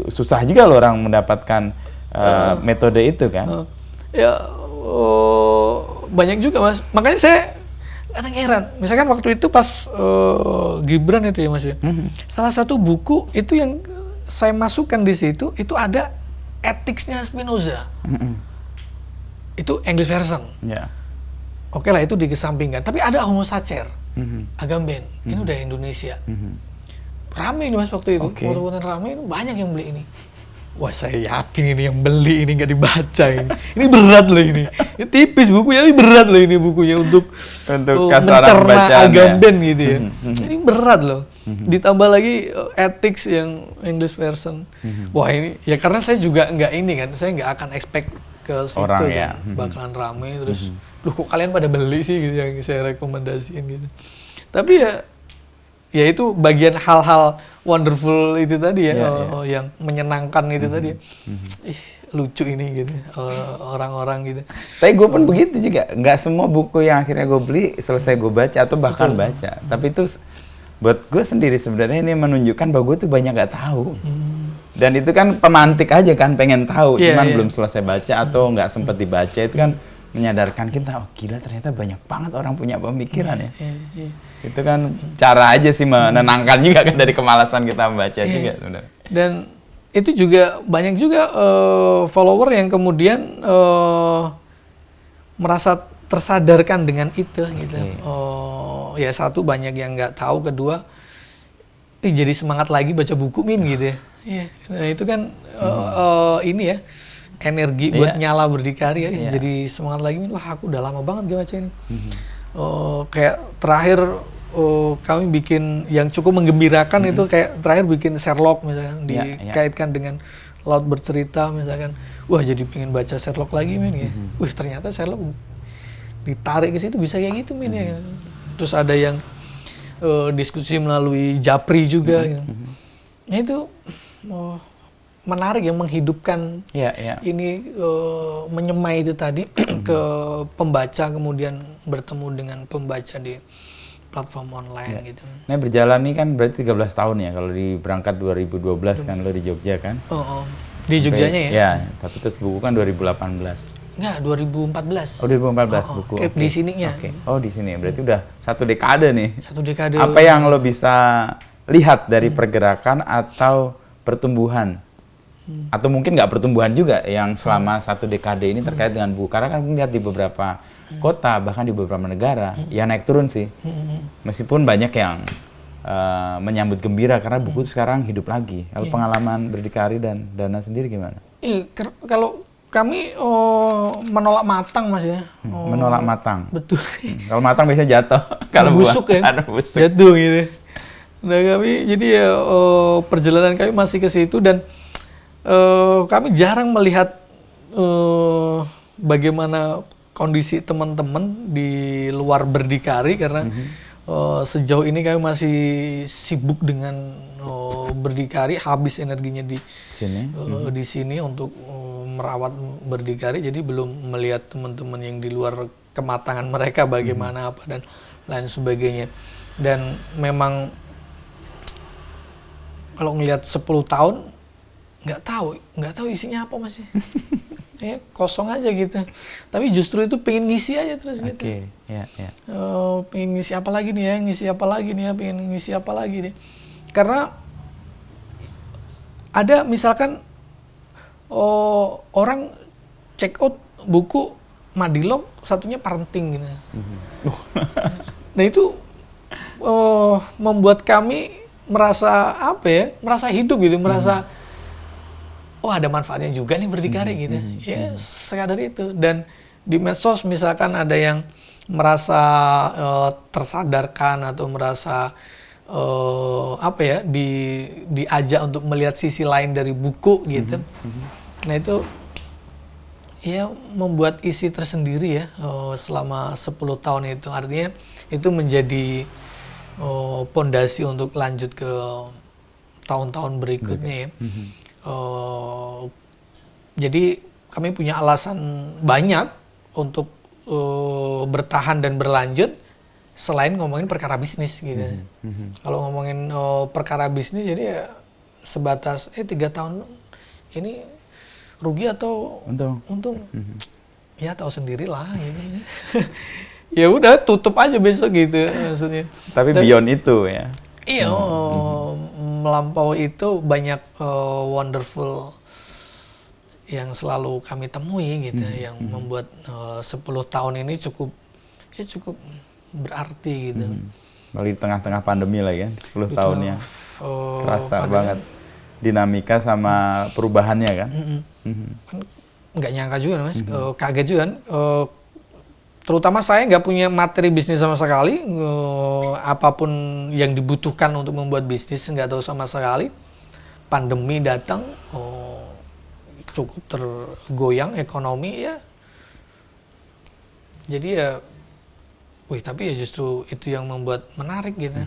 susah juga loh orang mendapatkan metode itu kan. Ya banyak juga Mas. Makanya saya kadang heran. Misalkan waktu itu pas Gibran itu ya Mas ya. Salah satu buku itu yang saya masukkan di situ itu ada Ethics-nya Spinoza. Itu English version. Yeah. Oke lah itu dikesampingkan. Tapi ada Homo Sacer, Agamben. Ini udah Indonesia. Rame ini Mas waktu itu. Waktu rame itu banyak yang beli ini. Wah saya yakin ini yang beli ini nggak dibaca ini. Ini berat loh ini. Ini tipis bukunya, ini berat loh ini bukunya untuk mencerna Agamben ya. Gitu ya. Ini berat loh. Ditambah lagi ethics yang English version. Wah ini ya karena saya juga nggak ini kan, saya nggak akan expect ke situ orang, kan ya. Bakalan rame terus. Loh kok kalian pada beli sih gitu yang saya rekomendasiin gitu. Tapi ya itu bagian hal-hal wonderful itu tadi ya, yang menyenangkan itu tadi. Ih, lucu ini gitu, orang-orang gitu. Tapi gue pun begitu juga, nggak semua buku yang akhirnya gue beli selesai gue baca atau bahkan baca. Tapi itu buat gue sendiri sebenarnya ini menunjukkan bahwa gue tuh banyak nggak tahu. Dan itu kan pemantik aja kan, pengen tahu, cuman belum selesai baca atau nggak sempet dibaca, itu kan menyadarkan kita, oh gila ternyata banyak banget orang punya pemikiran ya. Itu kan cara aja sih menenangkan juga kan dari kemalasan kita membaca juga sebenarnya. Dan itu juga banyak juga follower yang kemudian merasa tersadarkan dengan itu gitu. Ya satu banyak yang nggak tahu, kedua jadi semangat lagi baca buku gitu ya. Nah itu kan ini ya energi buat nyala berdikari ya. Jadi semangat lagi, wah aku udah lama banget gak baca ini. Kayak terakhir kami bikin yang cukup menggembirakan itu kayak terakhir bikin Sherlock misalkan dikaitkan dengan Laut Bercerita misalkan. Wah jadi pengen baca Sherlock lagi ya. Wih ternyata Sherlock ditarik ke situ bisa kayak gitu ya. Terus ada yang diskusi melalui Japri juga gitu. Nah itu menarik yang menghidupkan ini menyemai itu tadi ke pembaca, kemudian bertemu dengan pembaca di platform online gitu. Nah berjalan nih kan berarti 13 tahun ya, kalau di berangkat 2012 kan lo di Jogja kan? Di Jogjanya ya? Ya, tapi terus buku kan 2018. Enggak, 2014. Oh 2014 buku. Di sininya. Oh di sini, berarti udah 1 dekade nih. 1 dekade. Apa yang lo bisa lihat dari pergerakan atau pertumbuhan? Atau mungkin nggak pertumbuhan juga yang selama 1 dekade ini terkait dengan buku, karena kan lihat di beberapa kota bahkan di beberapa negara ya naik turun sih, meskipun banyak yang menyambut gembira karena buku sekarang hidup lagi. Kalau pengalaman berdikari dan Dana sendiri gimana? Kalau kami menolak matang Mas ya. Menolak matang. Betul. Kalau matang biasanya jatuh. Kalau busuk kan, jatuh gitu. Nah kami jadi perjalanan kami masih ke situ dan kami jarang melihat bagaimana kondisi teman-teman di luar berdikari karena sejauh ini kami masih sibuk dengan berdikari, habis energinya di sini untuk merawat berdikari, jadi belum melihat teman-teman yang di luar kematangan mereka bagaimana apa dan lain sebagainya. Dan memang kalau ngelihat 10 tahun nggak tahu isinya apa Mas. kosong aja gitu. Tapi justru itu pengen ngisi aja terus gitu. Oke, ya. Pengen ngisi apa lagi nih ya, pengen ngisi apa lagi nih. Karena ada misalkan orang check out buku Madilog, satunya parenting gitu. Nah itu membuat kami merasa merasa hidup gitu, merasa ada manfaatnya juga nih berdikari gitu. Ya sekadar itu. Dan di medsos misalkan ada yang merasa tersadarkan atau merasa diajak untuk melihat sisi lain dari buku gitu. Nah itu ya membuat isi tersendiri ya selama 10 tahun itu. Artinya itu menjadi pondasi untuk lanjut ke tahun-tahun berikutnya ya. Jadi kami punya alasan banyak untuk bertahan dan berlanjut selain ngomongin perkara bisnis gitu. Kalau ngomongin perkara bisnis jadi ya sebatas 3 tahun ini rugi atau untung. Ya tahu sendirilah gitu. Ya udah tutup aja besok gitu maksudnya. Tapi beyond itu ya. Iya, melampaui itu banyak wonderful yang selalu kami temui gitu, yang membuat 10 tahun ini cukup berarti gitu. Di tengah-tengah pandemi lah ya, 10 tahunnya. Kerasa banget dinamika sama perubahannya kan. Kan nggak nyangka juga Mas, kaget juga kan. Terutama saya nggak punya materi bisnis sama sekali, apapun yang dibutuhkan untuk membuat bisnis nggak tahu sama sekali. Pandemi datang, cukup tergoyang ekonomi ya. Jadi ya, tapi ya justru itu yang membuat menarik gitu.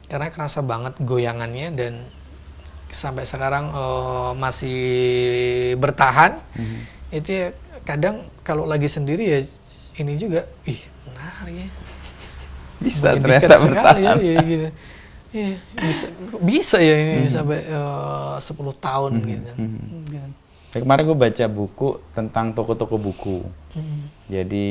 Karena kerasa banget goyangannya dan sampai sekarang masih bertahan. Itu ya kadang kalau lagi sendiri ya ini juga, menarik ya. Bisa ternyata bertahan. Ya, gitu. Ya, bisa ya ini sampai 10 tahun gitu. Kemarin gue baca buku tentang toko-toko buku. Jadi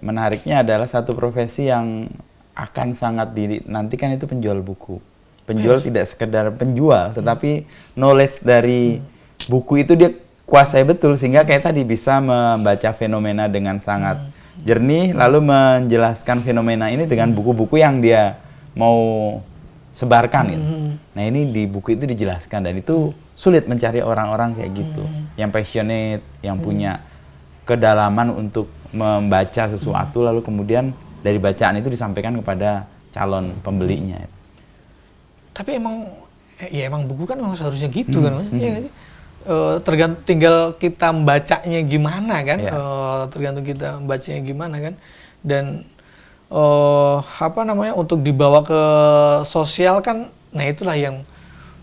menariknya adalah satu profesi yang akan sangat dinantikan itu penjual buku. Penjual tidak sekedar penjual, tetapi knowledge dari buku itu dia kuasai betul sehingga kayak tadi bisa membaca fenomena dengan sangat jernih, lalu menjelaskan fenomena ini dengan buku-buku yang dia mau sebarkan gitu. Nah ini di buku itu dijelaskan dan itu sulit mencari orang-orang kayak gitu, yang passionate, yang punya kedalaman untuk membaca sesuatu, lalu kemudian dari bacaan itu disampaikan kepada calon pembelinya. Tapi emang buku kan memang seharusnya gitu kan Mas? Iya nggak sih? Tergantung tinggal kita membacanya gimana kan, tergantung kita membacanya gimana kan, dan untuk dibawa ke sosial kan, nah itulah yang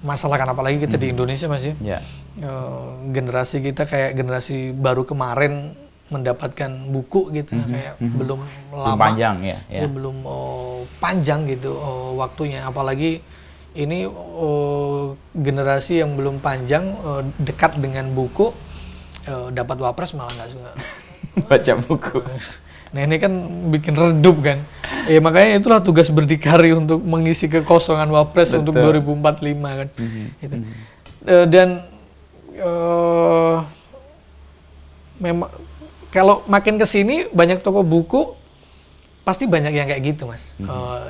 masalah kan, apalagi kita di Indonesia Mas ya. Generasi kita kayak generasi baru kemarin mendapatkan buku gitu, kayak belum lama, panjang belum panjang gitu waktunya, apalagi ini generasi yang belum panjang dekat dengan buku, dapat wapres malah nggak suka baca buku. Nah ini kan bikin redup kan. Makanya itulah tugas berdikari untuk mengisi kekosongan wapres. Betul. Untuk 2045 kan. Itu. Dan memang kalau makin kesini banyak toko buku pasti banyak yang kayak gitu Mas,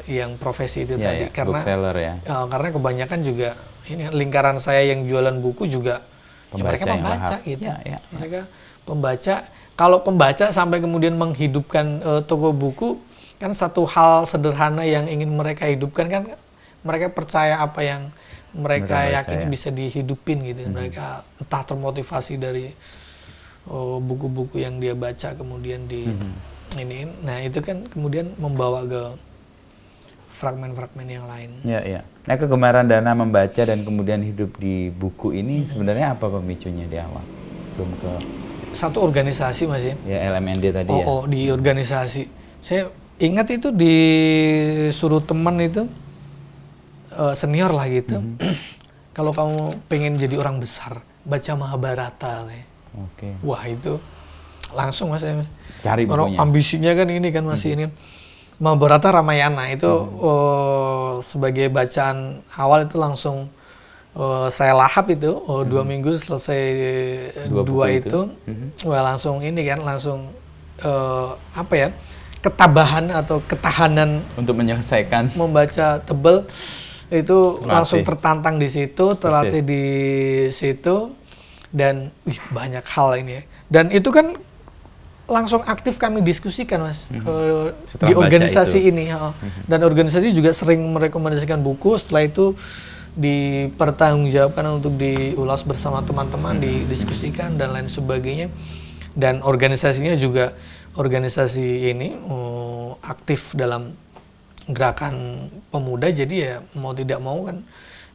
yang profesi itu tadi, karena bookseller ya. Karena kebanyakan juga ini lingkaran saya yang jualan buku juga mereka pembaca gitu. Mereka pembaca. Kalau pembaca sampai kemudian menghidupkan toko buku, kan satu hal sederhana yang ingin mereka hidupkan kan, mereka percaya apa yang mereka yakini bisa dihidupin gitu. Mereka entah termotivasi dari buku-buku yang dia baca kemudian ini, nah itu kan kemudian membawa ke fragmen-fragmen yang lain. Nah kegemaran Dana membaca dan kemudian hidup di buku ini sebenarnya apa pemicunya di awal? Belum ke satu organisasi Mas ya. LMND tadi ya. Di organisasi. Saya ingat itu disuruh teman itu senior lah gitu. Kalau kamu pengen jadi orang besar, baca Mahabharata. Oke. Wah itu langsung mas, Cari orang bukunya. ambisinya kan ini kan masih ini. Mahabharata Ramayana itu sebagai bacaan awal itu langsung saya lahap itu 2 minggu selesai dua itu. Wah langsung ini kan langsung apa ya, ketabahan atau ketahanan Untuk menyelesaikan. membaca tebel itu Terlatih. langsung tertantang di situ, terlatih di situ, dan banyak hal ini ya. Dan itu kan langsung aktif kami diskusikan mas Setelah di baca organisasi itu. ini. Dan organisasi juga sering merekomendasikan buku, setelah itu dipertanggungjawabkan untuk diulas bersama teman-teman, didiskusikan dan lain sebagainya. Dan organisasinya juga organisasi ini aktif dalam gerakan pemuda, jadi ya mau tidak mau kan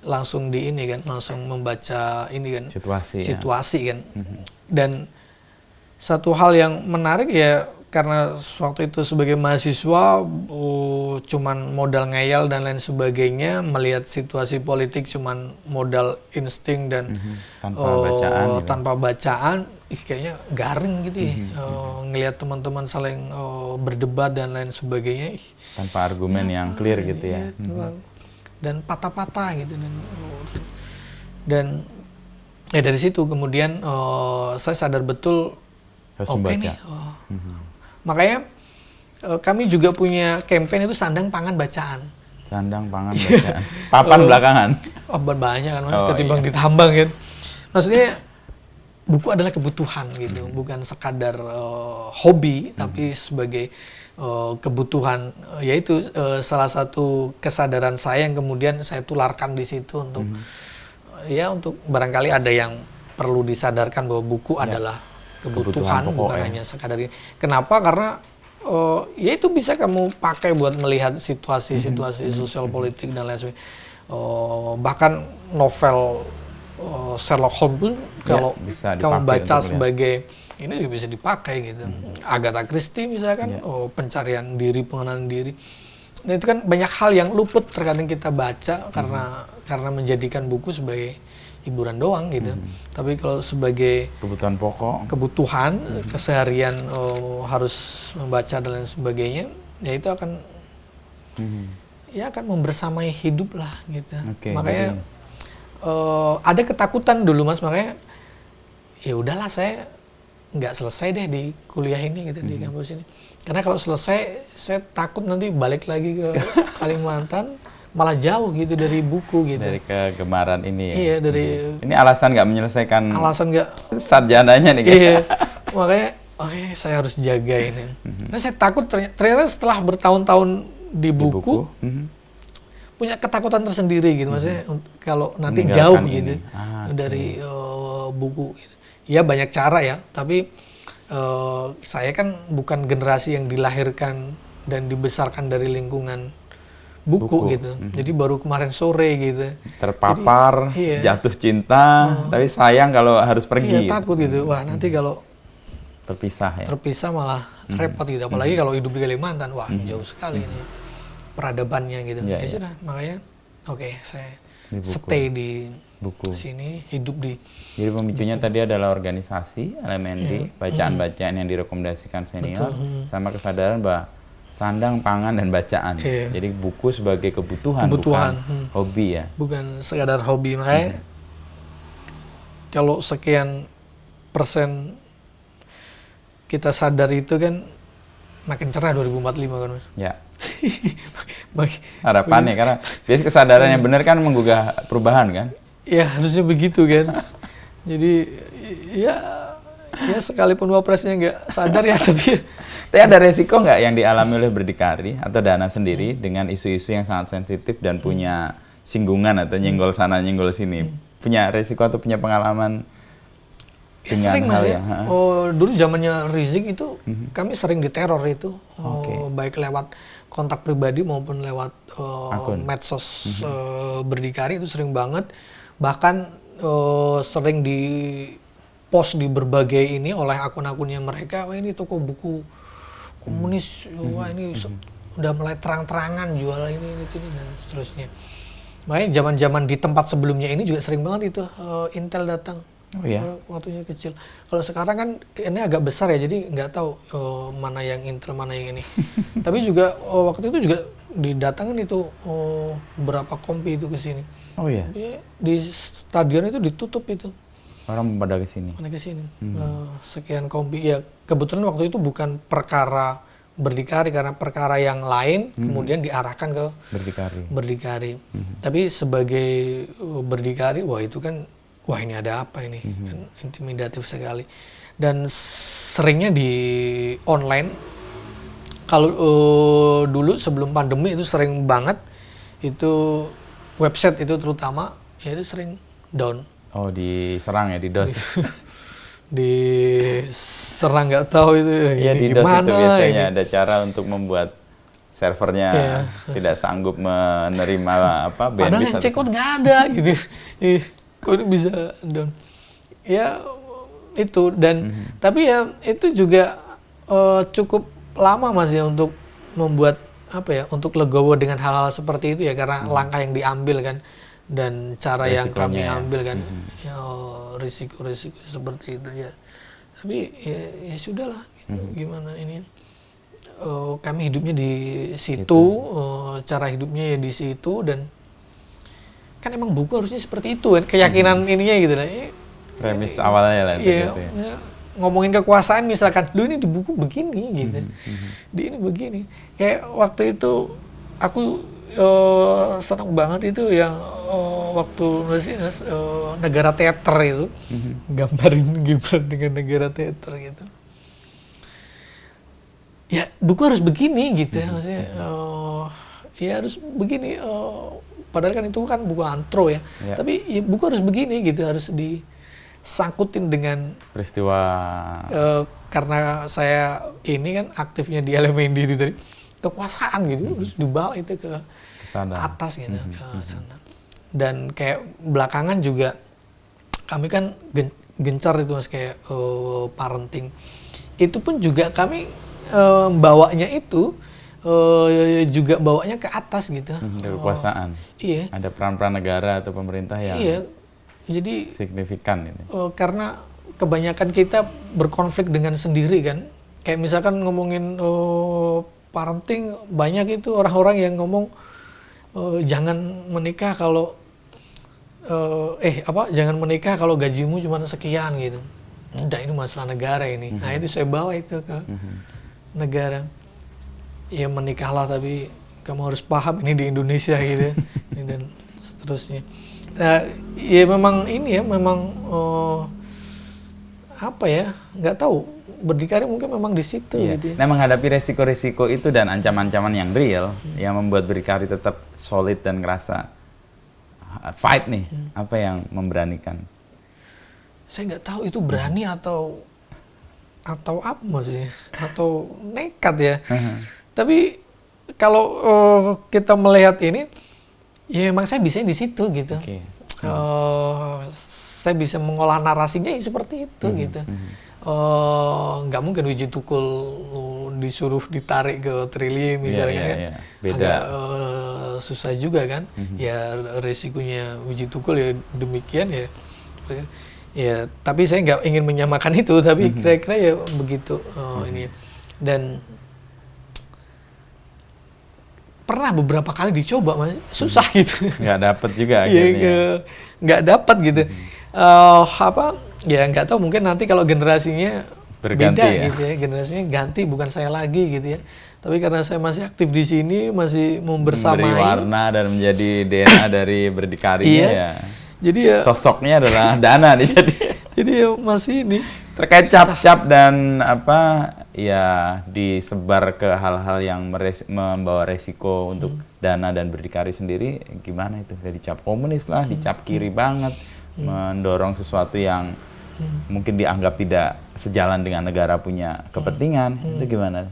langsung di ini kan, langsung membaca ini kan situasi kan. Dan satu hal yang menarik ya, karena waktu itu sebagai mahasiswa cuman modal ngeyel dan lain sebagainya, melihat situasi politik cuman modal insting dan tanpa bacaan, kayaknya garing gitu ya. Ngelihat teman-teman saling berdebat dan lain sebagainya, tanpa argumen yang clear gitu ya. Dan patah-patah gitu. Dan ya dari situ kemudian saya sadar betul oke nih. Makanya kami juga punya campaign itu sandang pangan bacaan. Sandang pangan bacaan. Papan belakangan. Banyak kan mas, ketimbang ditambang kan. Maksudnya buku adalah kebutuhan gitu, bukan sekadar hobi, tapi sebagai kebutuhan. Yaitu salah satu kesadaran saya yang kemudian saya tularkan di situ untuk ya untuk barangkali ada yang perlu disadarkan bahwa buku adalah kebutuhan bukan hanya sekadar ini. Kenapa? Karena ya itu bisa kamu pakai buat melihat situasi-situasi sosial politik dan lain sebagainya. Bahkan novel Sherlock Holmes pun kalau kamu baca sebagai ini juga bisa dipakai gitu. Agatha Christie misalkan pencarian diri, pengenalan diri. Nah itu kan banyak hal yang luput terkadang kita baca karena menjadikan buku sebagai hiburan doang gitu. Tapi kalau sebagai kebutuhan pokok, keseharian harus membaca dan lain sebagainya, ya itu akan ya akan membersamai hidup lah gitu. Makanya ada ketakutan dulu mas, makanya ya udahlah saya nggak selesai deh di kuliah ini gitu, di kampus ini. Karena kalau selesai saya takut nanti balik lagi ke Kalimantan malah jauh gitu dari buku gitu. Dari kegemaran ini ya. Iya, dari ini alasan nggak menyelesaikan sarjananya nih. Iya. Makanya saya harus jaga ini. Nah, saya takut ternyata setelah bertahun-tahun di buku punya ketakutan tersendiri gitu. Maksudnya kalau nanti jauh gitu dari buku gitu. Ya banyak cara ya, tapi saya kan bukan generasi yang dilahirkan dan dibesarkan dari lingkungan buku gitu. Jadi baru kemarin sore gitu. Terpapar, jatuh cinta, tapi sayang kalau harus pergi. Iya, takut gitu. Wah, nanti kalau terpisah malah repot gitu. Apalagi kalau hidup di Kalimantan, wah jauh sekali ini peradabannya gitu. Ya sudah, makanya saya stay di buku sini, hidup di. Jadi pemicunya tadi adalah organisasi, LMND, bacaan-bacaan yang direkomendasikan senior, sama kesadaran bahwa sandang, pangan, dan bacaan. Jadi buku sebagai kebutuhan. Bukan hobi ya. Bukan sekadar hobi. Makanya kalau sekian persen kita sadar itu kan makin cerah 2045 kan mas. Ya. Harapannya karena biasanya kesadaran yang benar kan menggugah perubahan kan. Ya harusnya begitu kan. Jadi ya sekalipun wapresnya nggak sadar ya tapi ada resiko nggak yang dialami oleh Berdikari atau Dana sendiri dengan isu-isu yang sangat sensitif dan punya singgungan atau nyenggol sana nyenggol sini? Punya resiko atau punya pengalaman dengan sering hal mas yang dulu zamannya Rizik itu kami sering diteror itu, baik lewat kontak pribadi maupun lewat medsos Berdikari itu sering banget. Bahkan sering di post di berbagai ini oleh akun-akunnya mereka, wah ini toko buku komunis, wah ini udah mulai terang-terangan jual ini dan seterusnya. Makanya zaman-zaman di tempat sebelumnya ini juga sering banget itu Intel datang. Oh iya. Waktunya kecil. Kalau sekarang kan ini agak besar ya, jadi nggak tahu mana yang Intel, mana yang ini. Tapi juga waktu itu juga didatangin itu berapa kompi itu ke sini. Oh iya. Di stadion itu ditutup itu. Orang pada ke sini. Pada ke sini. Sekian kompi. Ya kebetulan waktu itu bukan perkara berdikari, karena perkara yang lain kemudian diarahkan ke berdikari. Tapi sebagai berdikari, wah itu kan, wah ini ada apa ini, kan intimidatif sekali. Dan seringnya di online, kalau dulu sebelum pandemi itu sering banget, itu website itu terutama, ya itu sering down. Oh, diserang ya, di DOS. Diserang, nggak tahu itu ya, di DOS itu biasanya ada cara untuk membuat servernya tidak sanggup menerima bandwidth. Padahal yang check out nggak ada gitu. Kok ini bisa down? Ya itu, dan tapi ya itu juga cukup lama Mas ya untuk membuat untuk legowo dengan hal-hal seperti itu ya, karena langkah yang diambil kan, dan cara yang kami ambil kan, risiko-risiko seperti itu ya. Tapi ya sudahlah, gitu. Gimana ini? Kami hidupnya di situ, cara hidupnya ya di situ, dan kan emang buku harusnya seperti itu kan, keyakinan ininya gitu lah. Premis awalnya lah. Iya, ya. Ngomongin kekuasaan misalkan, di buku begini gitu, di ini begini. Kayak waktu itu aku senang banget itu yang waktu nulis negara teater itu, gambarin Gibran dengan negara teater gitu. Ya buku harus begini gitu ya, maksudnya ya harus begini. Padahal kan itu kan buku antro ya, tapi ya, buku harus begini gitu, harus disangkutin dengan peristiwa. Karena saya ini kan aktifnya di LMND itu tadi, kekuasaan gitu, terus dibawa itu ke atas gitu, ke sana. Dan kayak belakangan juga kami kan gencar itu Mas, kayak parenting. Itu pun juga kami bawanya itu juga bawanya ke atas gitu. Kekuasaan. Iya. Ada peran-peran negara atau pemerintah yang jadi signifikan ini. Karena kebanyakan kita berkonflik dengan sendiri kan. Kayak misalkan ngomongin parenting, banyak itu orang-orang yang ngomong jangan menikah kalau jangan menikah kalau gajimu cuma sekian gitu. Udah, ini masalah negara ini. Nah itu saya bawa itu ke negara. Ya menikahlah, tapi kamu harus paham ini di Indonesia gitu dan seterusnya. Nah, ya memang ini ya, memang nggak tahu, berdikari mungkin memang di situ gitu ya. Nah, menghadapi resiko-resiko itu dan ancaman-ancaman yang real yang membuat berdikari tetap solid dan ngerasa fight nih, apa yang memberanikan? Saya nggak tahu itu berani atau apa maksudnya, atau nekat ya. Tapi kalau kita melihat ini, ya memang saya bisa di situ gitu. Saya bisa mengolah narasinya seperti itu gitu. Nggak mungkin Wiji Tukul disuruh ditarik ke Trilly misalnya kan. Beda. Agak susah juga kan. Ya resikonya Wiji Tukul ya demikian ya. Ya, tapi saya nggak ingin menyamakan itu, tapi kira-kira ya begitu ini. Dan pernah beberapa kali dicoba, Mas, susah gitu. Nggak dapet juga akhirnya. Nggak dapat gitu. Ya nggak tahu, mungkin nanti kalau generasinya berganti beda ya? Gitu ya, generasinya ganti, bukan saya lagi gitu ya. Tapi karena saya masih aktif di sini, masih membersamai. Memberi warna dan menjadi DNA dari berdikarinya ya. Jadi ya sosoknya adalah Dana nih jadi ya masih ini. Terkait cap-cap dan ya disebar ke hal-hal yang membawa resiko untuk Dana dan berdikari sendiri, gimana itu? Dari cap komunis lah, dicap kiri banget, mendorong sesuatu yang mungkin dianggap tidak sejalan dengan negara punya kepentingan, itu gimana?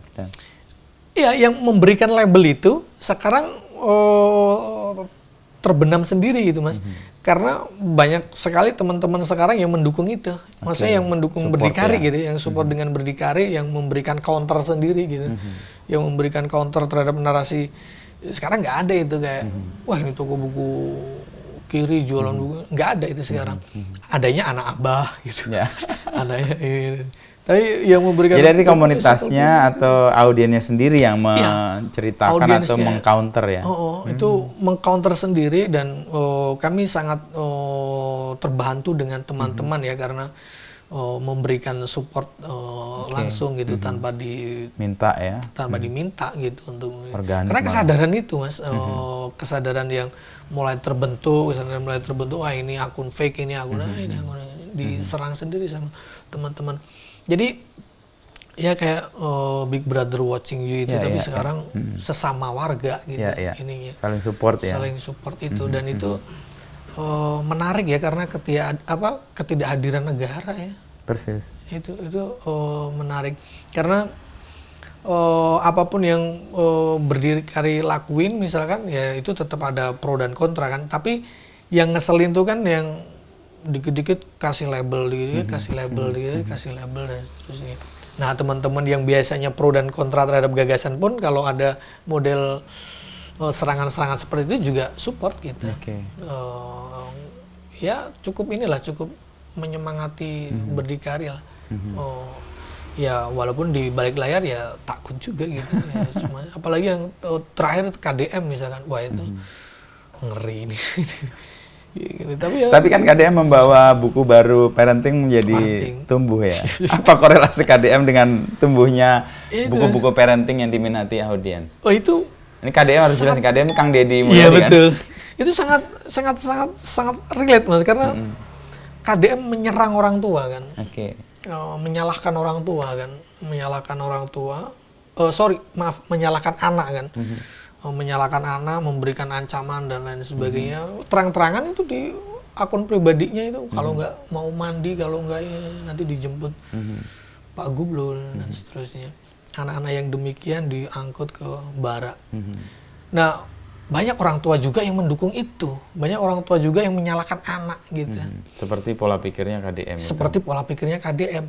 Iya, yang memberikan label itu sekarang terbenam sendiri gitu, Mas. Karena banyak sekali teman-teman sekarang yang mendukung itu. Maksudnya yang mendukung support berdikari gitu, yang support dengan berdikari, yang memberikan counter sendiri gitu. Yang memberikan counter terhadap narasi. Sekarang nggak ada itu kayak, wah ini toko buku kiri, jualan buku, nggak ada itu sekarang. Adanya anak abah gitu. Ya. Anaknya ini. Tapi yang memberikan... Jadi komunitasnya atau audiennya sendiri yang menceritakan atau meng-counter ya? Itu meng-counter sendiri dan kami sangat terbantu dengan teman-teman ya karena memberikan support langsung gitu tanpa diminta gitu untuk organik karena kesadaran itu Mas, kesadaran yang mulai terbentuk, wah ini akun fake, ini akun ini akun diserang sendiri sama teman-teman. Jadi ya kayak Big Brother watching you itu, tapi sekarang sesama warga gitu ininya. Saling support ya. Saling support itu dan itu menarik ya karena ketidakhadiran negara ya. Persis. Itu menarik karena apapun yang berdikari lakuin misalkan ya itu tetap ada pro dan kontra kan. Tapi yang ngeselin tuh kan yang dikit-dikit kasih label, kasih label dan seterusnya. Nah teman-teman yang biasanya pro dan kontra terhadap gagasan pun kalau ada model serangan-serangan seperti itu juga support gitu. Ya cukup menyemangati berdikari lah. Ya walaupun di balik layar ya takut juga gitu. Ya, cuma apalagi yang terakhir KDM misalkan, wah itu ngeri ini. Gini. Tapi kan KDM membawa buku baru parenting menjadi tumbuh ya. Apa korelasi KDM dengan tumbuhnya buku-buku parenting yang diminati audiens? Oh itu. Ini KDM harus jelasin, KDM Kang Deddy Mulyadi. Iya betul. Kan? Itu sangat relate Mas karena KDM menyerang orang tua kan. Menyalahkan orang tua kan. Menyalahkan anak kan. Menyalahkan anak, memberikan ancaman dan lain sebagainya. Terang-terangan itu di akun pribadinya itu kalau nggak mau mandi, kalau nggak ya nanti dijemput Pak Gublo dan seterusnya. Anak-anak yang demikian diangkut ke bara. Nah banyak orang tua juga yang mendukung itu, banyak orang tua juga yang menyalahkan anak gitu. Seperti pola pikirnya KDM. Pola pikirnya KDM.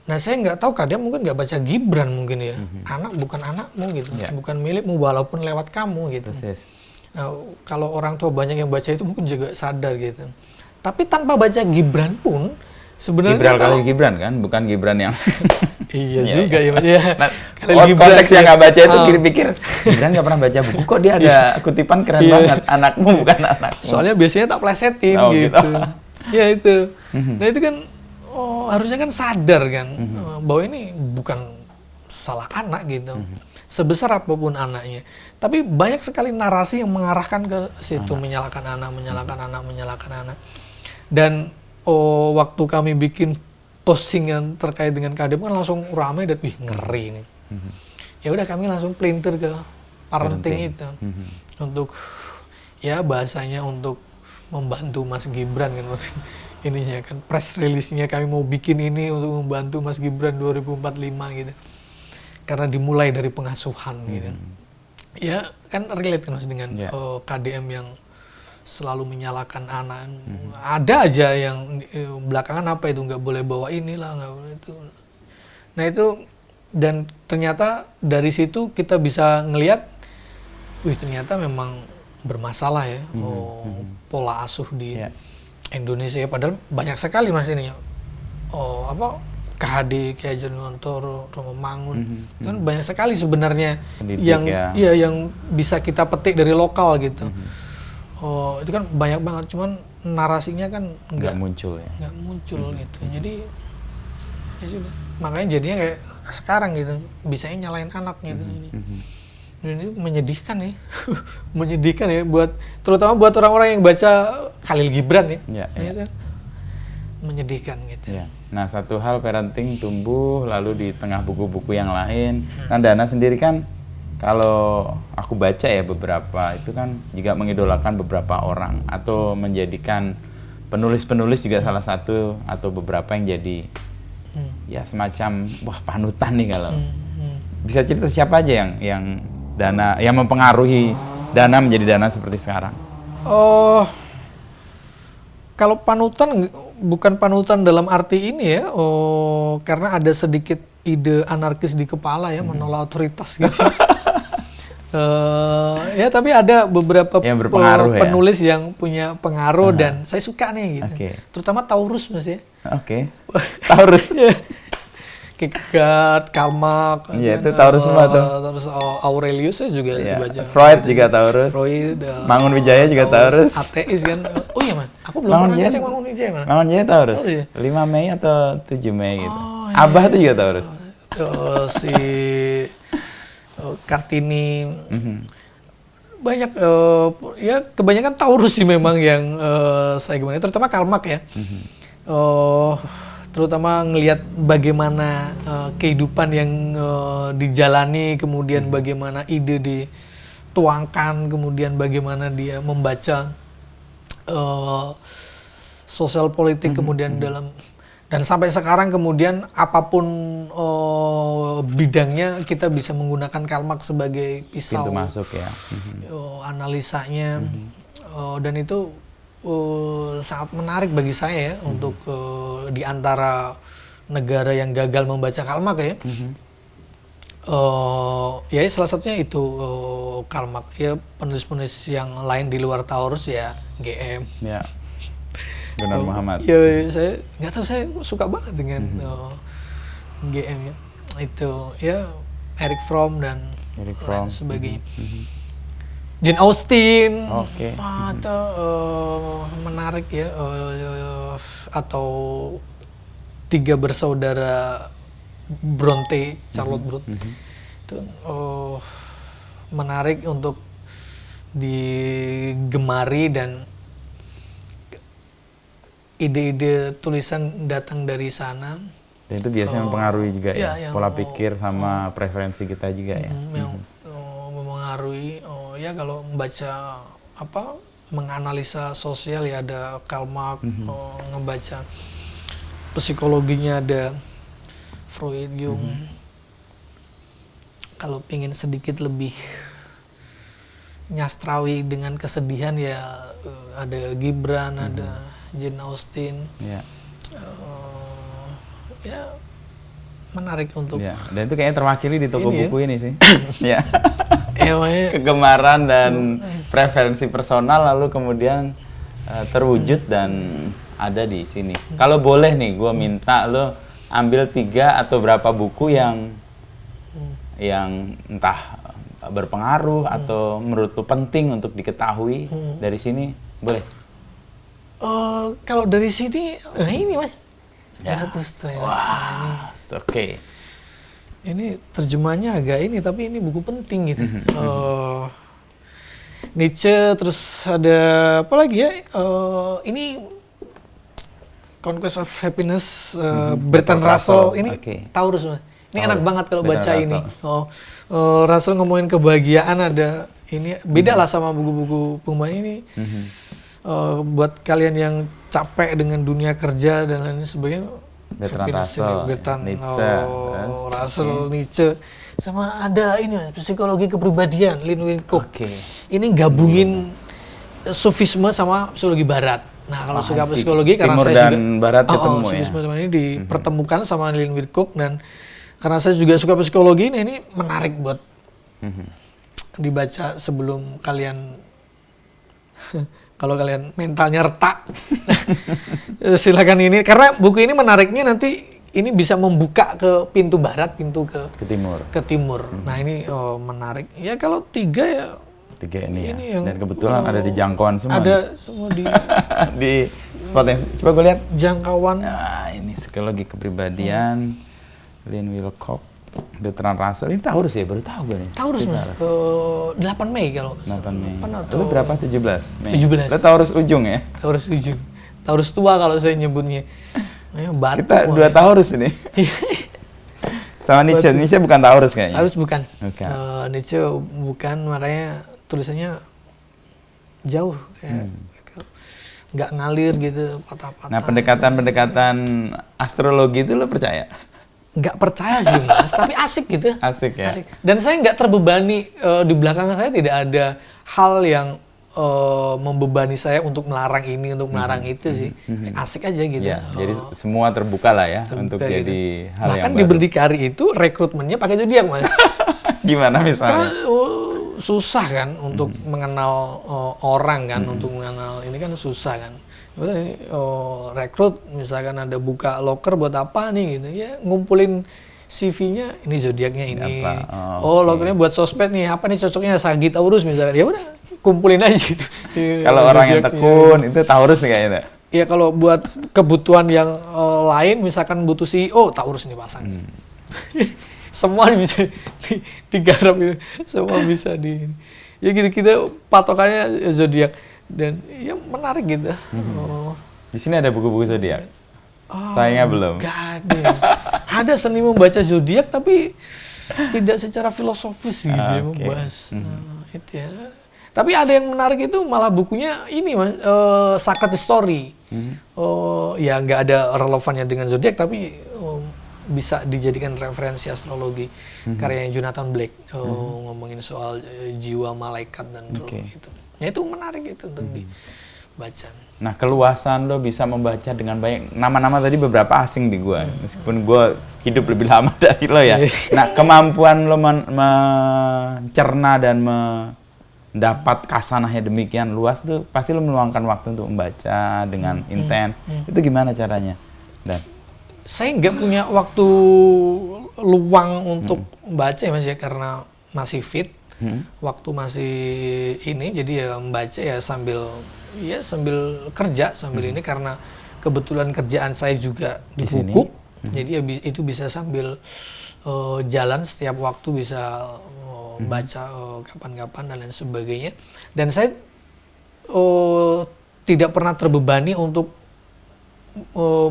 Nah saya nggak tahu KDM mungkin nggak baca Gibran mungkin ya. Anak bukan anakmu gitu, bukan milikmu walaupun lewat kamu gitu. Nah kalau orang tua banyak yang baca itu mungkin juga sadar gitu. Tapi tanpa baca Gibran pun sebenarnya Gibran kan, bukan Gibran yang iya juga ya. Nah, konteks yang nggak baca itu pikir Gibran nggak pernah baca buku kok dia ada kutipan keren banget, anakmu bukan anakmu. Soalnya biasanya tak plesetin gitu. Ya itu. Nah itu kan harusnya kan sadar kan bahwa ini bukan salah anak gitu. Sebesar apapun anaknya. Tapi banyak sekali narasi yang mengarahkan ke situ, menyalahkan anak. Dan waktu kami bikin postingan terkait dengan KDM kan langsung ramai dan ngeri nih. Ya udah kami langsung pelintir ke parenting itu untuk ya bahasanya untuk membantu Mas Gibran kan ininya kan press release-nya kami mau bikin ini untuk membantu Mas Gibran 2045 gitu. Karena dimulai dari pengasuhan gitu. Ya kan relate kan Mas dengan KDM yang selalu menyalahkan anak. Ada aja yang belakangan apa itu nggak boleh bawa inilah, nggak boleh itu. Nah itu dan ternyata dari situ kita bisa ngelihat, ternyata memang bermasalah ya pola asuh di Indonesia. Padahal banyak sekali Mas ini KHD, Ki Hajar Dewantara, Romo Mangun, kan banyak sekali sebenarnya yang bisa kita petik dari lokal gitu. Itu kan banyak banget, cuman narasinya kan nggak muncul gitu. Jadi ya sudah. Makanya jadinya kayak sekarang gitu, bisanya nyalain anak gitu. Dan itu menyedihkan ya, menyedihkan ya terutama buat orang-orang yang baca Khalil Gibran ya. Itu menyedihkan gitu. Nah satu hal parenting tumbuh lalu di tengah buku-buku yang lain. Nah Dana sendiri kan kalau aku baca ya beberapa itu kan juga mengidolakan beberapa orang atau menjadikan penulis-penulis juga salah satu atau beberapa yang jadi ya semacam panutan nih kalau bisa cerita siapa aja yang Dana yang mempengaruhi Dana menjadi Dana seperti sekarang? Kalau panutan bukan panutan dalam arti ini ya, karena ada sedikit ide anarkis di kepala ya menolak otoritas gitu. Ya tapi ada beberapa yang berpengaruh penulis yang punya pengaruh dan saya suka nih gitu. Terutama Taurus Mas ya. Taurus. Kierkegaard, Karl Marx. Iya, itu Taurus semua tuh. Terus Aurelius saya juga baca. Freud juga Taurus. Mangun Wijaya juga Taurus. Ateis kan. Oh iya, Man. Aku belum pernah ngecek Mangun Wijaya, Man. Mangun Wijaya Taurus. 5 Mei atau 7 Mei gitu. Abah tuh juga Taurus. Si Kartini. Banyak ya kebanyakan Taurus sih memang yang saya gimana, terutama Karl Marx ya. Terutama ngelihat bagaimana kehidupan yang dijalani, kemudian bagaimana ide dituangkan, kemudian bagaimana dia membaca sosial politik, kemudian dan sampai sekarang kemudian apapun bidangnya kita bisa menggunakan Karl Marx sebagai pisau pintu masuk ya. Analisanya dan itu sangat menarik bagi saya ya untuk di antara negara yang gagal membaca Karl Marx ya. Ya salah satunya itu Karl Marx ya, penulis-penulis yang lain di luar Taurus ya GM. Ya. Gunawan Muhammad. Ya saya nggak tahu, saya suka banget dengan GM ya. Itu ya Erich Fromm dan lain sebagainya. Jane Austen, atau menarik ya, atau 3 bersaudara Bronte, Charlotte Bronte, itu menarik untuk digemari dan ide-ide tulisan datang dari sana. Dan itu biasanya mempengaruhi juga ya pola pikir sama preferensi kita juga ya. Yang mempengaruhi. Ya kalau membaca menganalisa sosial ya ada Karl Marx, ngebaca psikologinya ada Freud, Jung. Kalau pingin sedikit lebih nyastrawi dengan kesedihan ya ada Gibran, ada Jane Austen. Ya menarik untuk. Ya, dan itu kayaknya terwakili di toko buku ini sih. Ya. Kegemaran dan preferensi personal lalu kemudian terwujud dan ada di sini. Kalau boleh nih, gue minta lo ambil 3 atau berapa buku yang entah berpengaruh atau menurut lo penting untuk diketahui dari sini, boleh? Kalau dari sini, ini Mas. Zarathustra. Wah, oke. Ini terjemahnya agak ini, tapi ini buku penting gitu. Nietzsche, terus ada apa lagi ya? Ini Conquest of Happiness, Bertrand Russell. Ini Taurus, Mas. Ini enak banget kalau baca ini. Russell ngomongin kebahagiaan, ada ini beda lah sama buku-buku pemain ini. Buat kalian yang capek dengan dunia kerja dan lain sebagainya, Bertrand Russell, Nietzsche, sama ada ini psikologi kepribadian, Lin Wilcock. Ini gabungin sufisme sama psikologi barat. Nah kalau suka psikologi, karena Timur saya dan juga barat ketemu sufisme ini dipertemukan sama Lin Wilcock, dan karena saya juga suka psikologi, ini menarik buat dibaca sebelum kalian kalau kalian mentalnya retak, silakan ini, karena buku ini menariknya nanti ini bisa membuka ke pintu barat, pintu ke timur. Nah ini menarik. Ya kalau 3 ya. 3 ini ya. Yang, dan kebetulan ada di jangkauan semua. Ada semua di di spot yang coba gue lihat. Jangkauan. Nah ini psikologi kepribadian, Lin Wilcock. Bertrand Russell, ini Taurus ya? Baru tahu gue nih. Taurus Mas, 8 Mei kalau 8 Mei. Atau berapa? 17 Mei? 17. Lo Taurus ujung ya? Taurus ujung. Taurus tua kalau saya nyebutnya. Batu. Kita 2 Taurus ini. Sama Nietzsche. Nietzsche bukan Taurus kayaknya? Taurus bukan. Nietzsche bukan, makanya tulisannya jauh. Nggak ngalir gitu, patah-patah. Nah pendekatan astrologi itu lo percaya? Nggak percaya sih Mas, tapi asik gitu. Asik ya. Asik. Dan saya nggak terbebani, di belakang saya tidak ada hal yang membebani saya untuk melarang ini, untuk melarang itu sih. Asik aja gitu. Ya, jadi semua terbuka lah ya untuk gitu. jadi hal bahkan yang di baru. Berdikari itu rekrutmennya pakai zodiak Mas. Gimana misalnya? Karena susah kan untuk mengenal orang kan, untuk mengenal ini kan susah kan. Udah ini rekrut misalkan ada buka loker buat apa nih gitu ya, ngumpulin CV-nya ini zodiaknya ini. Lokernya buat sosmed nih, apa nih cocoknya Sagittarius misalkan. Ya udah kumpulin aja gitu. Kalau orang yang tekun itu Taurus kayaknya. Ya kalau buat kebutuhan yang lain misalkan butuh CEO, Taurus nih pasang. Semua bisa digarap itu, semua bisa ya gitu kita patokannya zodiak dan ya menarik gitu. Di sini ada buku-buku zodiak. Sayangnya belum. Gak ada. Ada seni membaca zodiak tapi tidak secara filosofis gitu ya membahas itu ya. Tapi ada yang menarik itu malah bukunya ini Mas, Sacred Story. Ya nggak ada relevannya dengan zodiak tapi bisa dijadikan referensi astrologi karyanya Jonathan Blake ngomongin soal jiwa malaikat dan itu. Ya itu menarik itu untuk dibaca. Nah, keluasan lo bisa membaca dengan banyak nama-nama tadi beberapa asing di gua, meskipun gua hidup lebih lama dari lo ya. Nah, kemampuan lo mencerna dan mendapat kasanahnya demikian luas tuh pasti lo meluangkan waktu untuk membaca dengan intens. Itu gimana caranya? Dan saya nggak punya waktu luang untuk membaca ya Mas ya, karena masih fit, waktu masih ini, jadi ya membaca ya sambil kerja sambil ini, karena kebetulan kerjaan saya juga di buku, jadi ya itu bisa sambil jalan setiap waktu bisa baca kapan-kapan dan lain sebagainya, dan saya tidak pernah terbebani untuk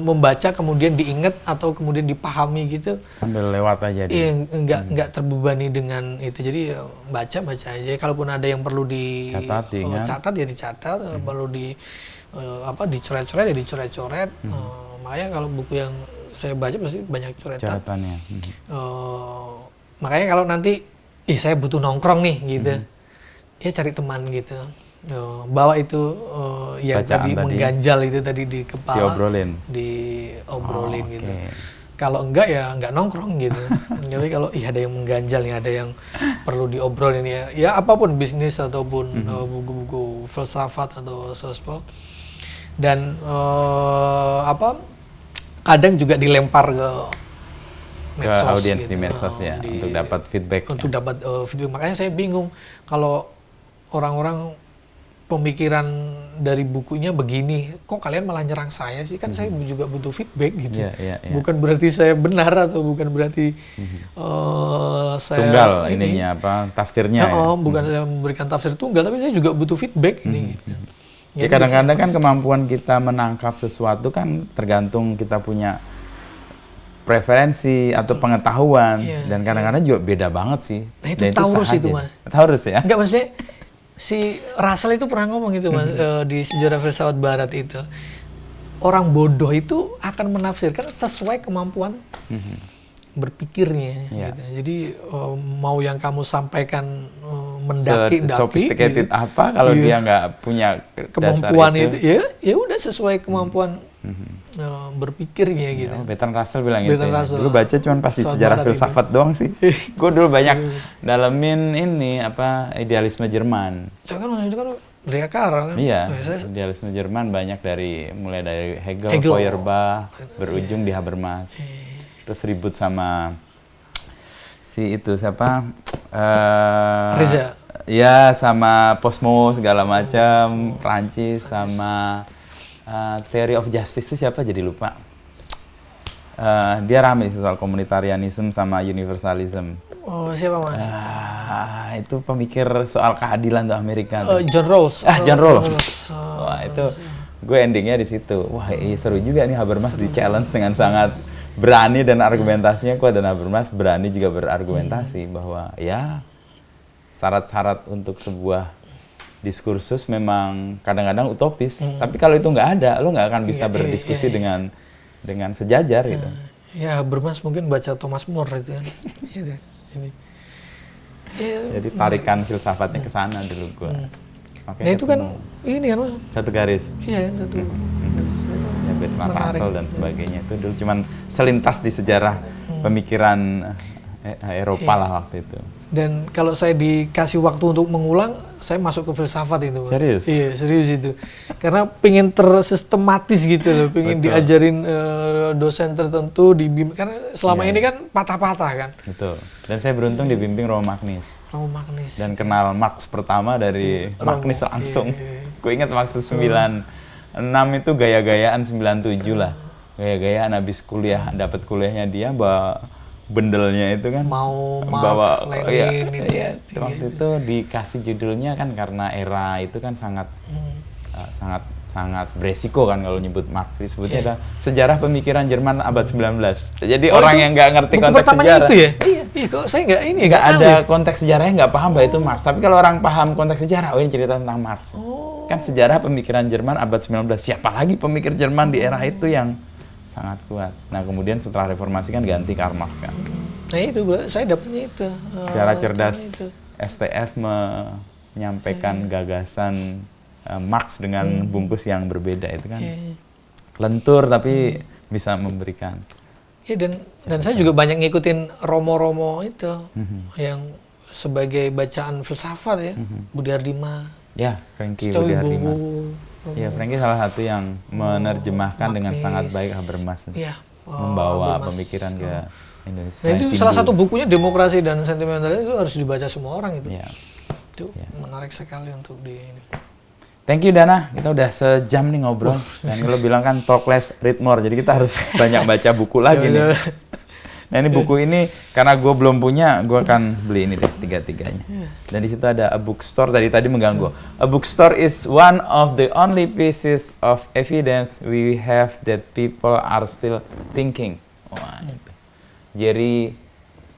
membaca kemudian diingat atau kemudian dipahami gitu sambil lewat aja dia. Enggak terbebani dengan itu, jadi ya baca aja, kalaupun ada yang perlu dicatat ya dicatat, perlu dicoret-coret ya dicoret-coret. Makanya kalau buku yang saya baca pasti banyak coretannya. Makanya kalau nanti saya butuh nongkrong nih gitu, ya cari teman gitu. Bawa itu yang tadi mengganjal itu tadi di kepala, diobrolin gitu. Kalau enggak ya enggak nongkrong gitu. Jadi kalau ada yang mengganjal nih, ada yang perlu diobrolin ya apapun, bisnis ataupun buku-buku filsafat atau sospol, dan kadang juga dilempar ke medsos, audiens gitu, di medsos ya, untuk dapat feedback. Feedback. Makanya saya bingung kalau orang-orang pemikiran dari bukunya begini, kok kalian malah nyerang saya sih? Kan saya juga butuh feedback gitu. Bukan berarti saya benar atau bukan berarti saya tunggal tafsirnya. Bukan saya memberikan tafsir tunggal, tapi saya juga butuh feedback ini. Gitu. Ya, kadang-kadang kan kemampuan kita menangkap sesuatu kan tergantung kita punya preferensi atau pengetahuan, dan kadang-kadang juga beda banget sih. Nah itu Taurus itu Mas. Taurus ya? Enggak, maksudnya si Russell itu pernah ngomong gitu Mas, di Sejarah Filsafat Barat itu, orang bodoh itu akan menafsirkan sesuai kemampuan berpikirnya. Gitu. Jadi mau yang kamu sampaikan mendaki-daki, sophisticated gitu, apa kalau dia nggak punya kemampuan itu, ya udah sesuai kemampuan berpikirnya gitu. Bertrand Russell bilang gitu. Dulu baca cuma pas di Sejarah Filsafat doang sih. Gue dulu banyak dalemin idealisme Jerman. Itu kan dari akar kan? Iya, idealisme Jerman banyak mulai dari Hegel. Feuerbach, berujung di Habermas. Terus ribut sama si itu siapa? Reza. Ya, sama Posmo segala macam, Prancis, sama Theory of Justice itu siapa jadi lupa. Dia rame soal komunitarianisme sama universalism. Oh, siapa Mas? Itu pemikir soal keadilan di Amerika. John Rawls. John Rawls. Wah, itu gue endingnya di situ. Wah, seru juga nih Habermas di challenge dengan sangat berani, dan argumentasinya kuat, dan Habermas berani juga berargumentasi bahwa ya syarat-syarat untuk sebuah diskursus memang kadang-kadang utopis, tapi kalau itu nggak ada, lo nggak akan bisa berdiskusi dengan sejajar gitu. Ya, Habermas mungkin baca Thomas More itu kan. Jadi tarikan filsafatnya ke sana dulu gua. Nah itu kan ini kan Mas. Satu garis. Iya kan, satu. Ya, Bertrand Russell dan sebagainya itu dulu cuman selintas di sejarah pemikiran Eropa lah waktu itu. Dan kalau saya dikasih waktu untuk mengulang, saya masuk ke filsafat itu. Serius? Iya, serius itu. Karena pengen tersistematis gitu loh, pengen diajarin dosen tertentu, dibimbing. Karena selama ini kan patah-patah kan. Betul. Dan saya beruntung dibimbing Romo Magnis. Romo Magnis. Dan kenal Marx pertama dari Magnis langsung. Gue ingat waktu 96 itu gaya-gayaan 97 lah. Gaya-gayaan habis kuliah, dapat kuliahnya dia, bawa bendelnya itu kan. Mau bawa Lenin waktu itu dikasih judulnya kan karena era itu kan sangat sangat beresiko kan kalau nyebut Marx. Disebutnya ada sejarah pemikiran Jerman abad 19. Jadi orang yang nggak ngerti konteks sejarah. Itu ya? Iya, kok saya nggak ada konteks sejarahnya, nggak paham bahwa itu Marx. Tapi kalau orang paham konteks sejarah, oh ini cerita tentang Marx. Kan sejarah pemikiran Jerman abad 19. Siapa lagi pemikir Jerman di era itu yang sangat kuat. Nah, kemudian setelah reformasi kan ganti Karl Marx kan. Nah itu, saya dapetnya itu. Secara cerdas STF menyampaikan gagasan Marx dengan bungkus yang berbeda itu kan. Lentur tapi bisa memberikan. Iya, dan saya juga banyak ngikutin Romo-Romo itu yang sebagai bacaan filsafat ya. Budiardima. Ya, Franky Budiardima. Ya, Franky salah satu yang menerjemahkan dengan sangat baik Habermas. Iya. Membawa pemikiran ke Indonesia. Nah, itu salah satu bukunya, Demokrasi dan Sentimental, itu harus dibaca semua orang itu. Ya. Itu menarik sekali untuk di ini. Thank you Dana, kita udah sejam nih ngobrol. Dan lo bilang kan talk less, read more. Jadi kita harus banyak baca buku lagi nih. Nah ini buku ini, karena gue belum punya, gue akan beli ini deh, tiga-tiganya. Dan di situ ada a bookstore, tadi mengganggu. A bookstore is one of the only pieces of evidence we have that people are still thinking. Wah, itu. Jerry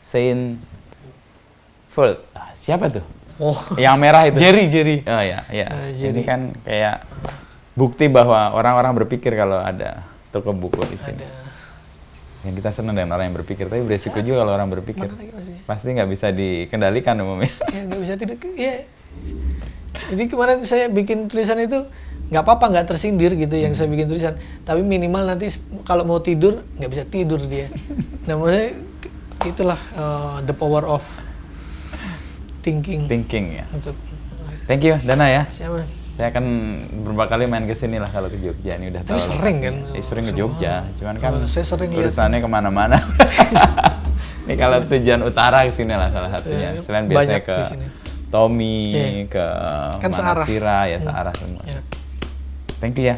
Seinfeld. Siapa tuh? Oh, yang merah itu. Jerry. Oh ya. Ini kan kayak bukti bahwa orang-orang berpikir kalau ada toko buku di sini. Yang kita senang dengan orang yang berpikir, tapi beresiko juga kalau orang berpikir. Pasti nggak bisa dikendalikan umumnya. Ya nggak bisa tidak. Ya. Jadi kemarin saya bikin tulisan itu nggak apa-apa, nggak tersindir gitu yang saya bikin tulisan. Tapi minimal nanti kalau mau tidur nggak bisa tidur dia. Namanya itulah the power of thinking ya. Thank you Dana ya. Siapa? Saya akan beberapa kali main ke sini lah kalau ke Jogja. Ini udah tahu. Tapi sering kan? Sering ke Jogja. Cuman kan saya sering urusannya kemana-mana. Ini kalau tujuan utara ke sini lah salah satunya. Selain biasanya ke Tommy, ke Manasira ya searah semua. Thank you ya.